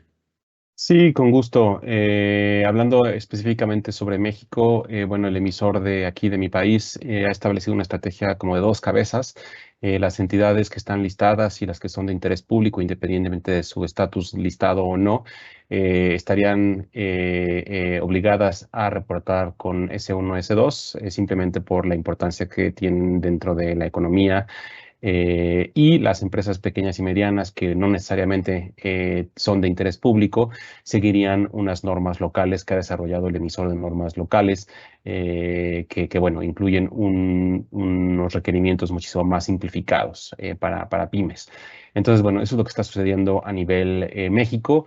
Sí, con gusto. Hablando específicamente sobre México, bueno, el emisor de aquí de mi país ha establecido una estrategia como de dos cabezas. Las entidades que están listadas y las que son de interés público, independientemente de su estatus listado o no, estarían obligadas a reportar con S1, S2, simplemente por la importancia que tienen dentro de la economía, y las empresas pequeñas y medianas que no necesariamente son de interés público seguirían unas normas locales que ha desarrollado el emisor de normas locales, bueno, incluyen unos requerimientos muchísimo más simplificados para pymes. Entonces, bueno, eso es lo que está sucediendo a nivel México.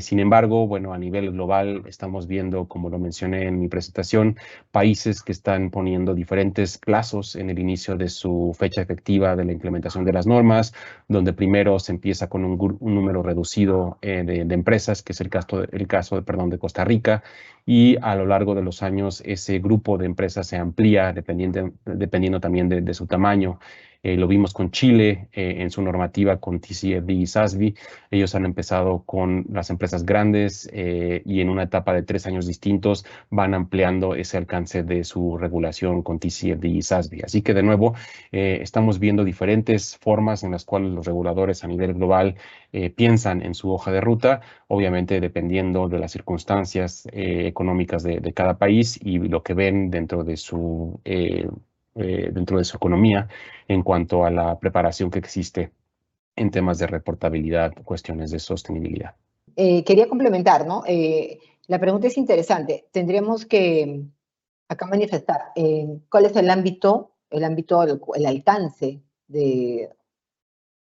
Sin embargo, bueno, a nivel global estamos viendo, como lo mencioné en mi presentación, países que están poniendo diferentes plazos en el inicio de su fecha efectiva de la implementación de las normas, donde primero se empieza con un número reducido de empresas, que es el caso de Costa Rica, y a lo largo de los años ese grupo de empresas se amplía dependiendo también de su tamaño. Lo vimos con Chile en su normativa con TCFD y SASB. Ellos han empezado con las empresas grandes y en una etapa de 3 años distintos van ampliando ese alcance de su regulación con TCFD y SASB. Así que de nuevo estamos viendo diferentes formas en las cuales los reguladores a nivel global piensan en su hoja de ruta, obviamente dependiendo de las circunstancias económicas de cada país y lo que ven dentro de su economía en cuanto a la preparación que existe en temas de reportabilidad, cuestiones de sostenibilidad. Quería complementar, ¿no? La pregunta es interesante. Tendríamos que acá manifestar cuál es el alcance de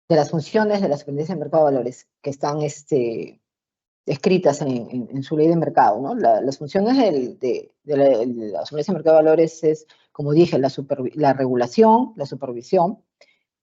las funciones de la Superintendencia de Mercado de Valores que están escritas en su ley de mercado, ¿no? Las funciones de la Superintendencia de Mercado de Valores es, como dije, la regulación, la supervisión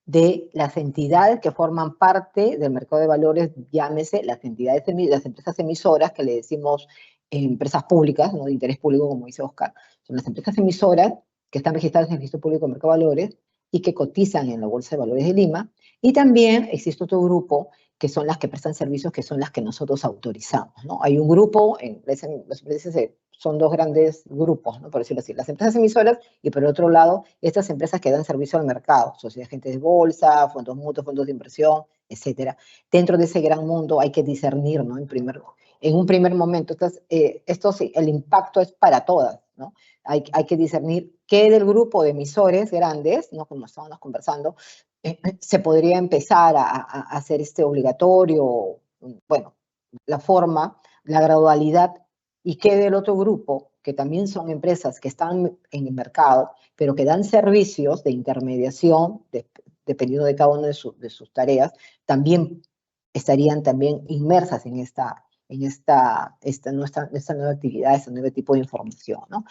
de las entidades que forman parte del mercado de valores, llámese las empresas emisoras, que le decimos empresas públicas, no de interés público, como dice Oscar, son las empresas emisoras que están registradas en el Registro Público de Mercado de Valores y que cotizan en la Bolsa de Valores de Lima. Y también existe otro grupo que son las que prestan servicios, que son las que nosotros autorizamos, ¿no? Hay un grupo, las empresas son dos grandes grupos, ¿no?, por decirlo así, las empresas emisoras y por otro lado, estas empresas que dan servicio al mercado, sociedades agentes de bolsa, fondos mutuos, fondos de inversión, etcétera. Dentro de ese gran mundo hay que discernir, ¿no?, en un primer momento. Entonces, esto sí, el impacto es para todas, ¿no? Hay que discernir qué del grupo de emisores grandes, ¿no?, como estábamos conversando, se podría empezar a hacer obligatorio, bueno, la forma la gradualidad, y quede el otro grupo, que también son empresas que están en el mercado, pero que dan servicios de intermediación, dependiendo de cada una de sus tareas, también estarían también inmersas en esta nueva actividad, este nuevo tipo de información, ¿no?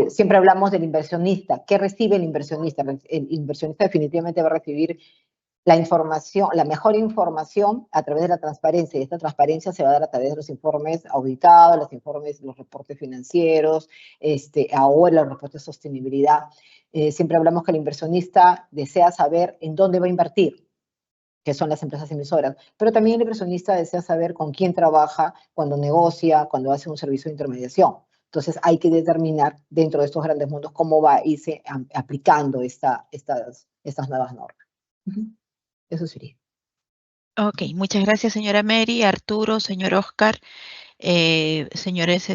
Siempre hablamos del inversionista. ¿Qué recibe el inversionista? El inversionista definitivamente va a recibir la información, la mejor información a través de la transparencia, y esta transparencia se va a dar a través de los informes auditados, los informes, los reportes financieros, ahora los reportes de sostenibilidad. Siempre hablamos que el inversionista desea saber en dónde va a invertir, que son las empresas emisoras, pero también el inversionista desea saber con quién trabaja, cuando negocia, cuando hace un servicio de intermediación. Entonces hay que determinar dentro de estos grandes mundos cómo va a irse aplicando estas nuevas normas. Eso sería. Ok, muchas gracias, señora Mary, Arturo, señor Oscar. Señores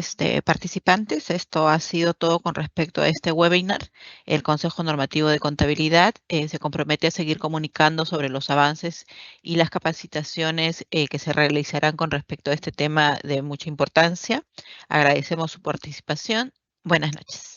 participantes, esto ha sido todo con respecto a este webinar. El Consejo Normativo de Contabilidad se compromete a seguir comunicando sobre los avances y las capacitaciones que se realizarán con respecto a este tema de mucha importancia. Agradecemos su participación. Buenas noches.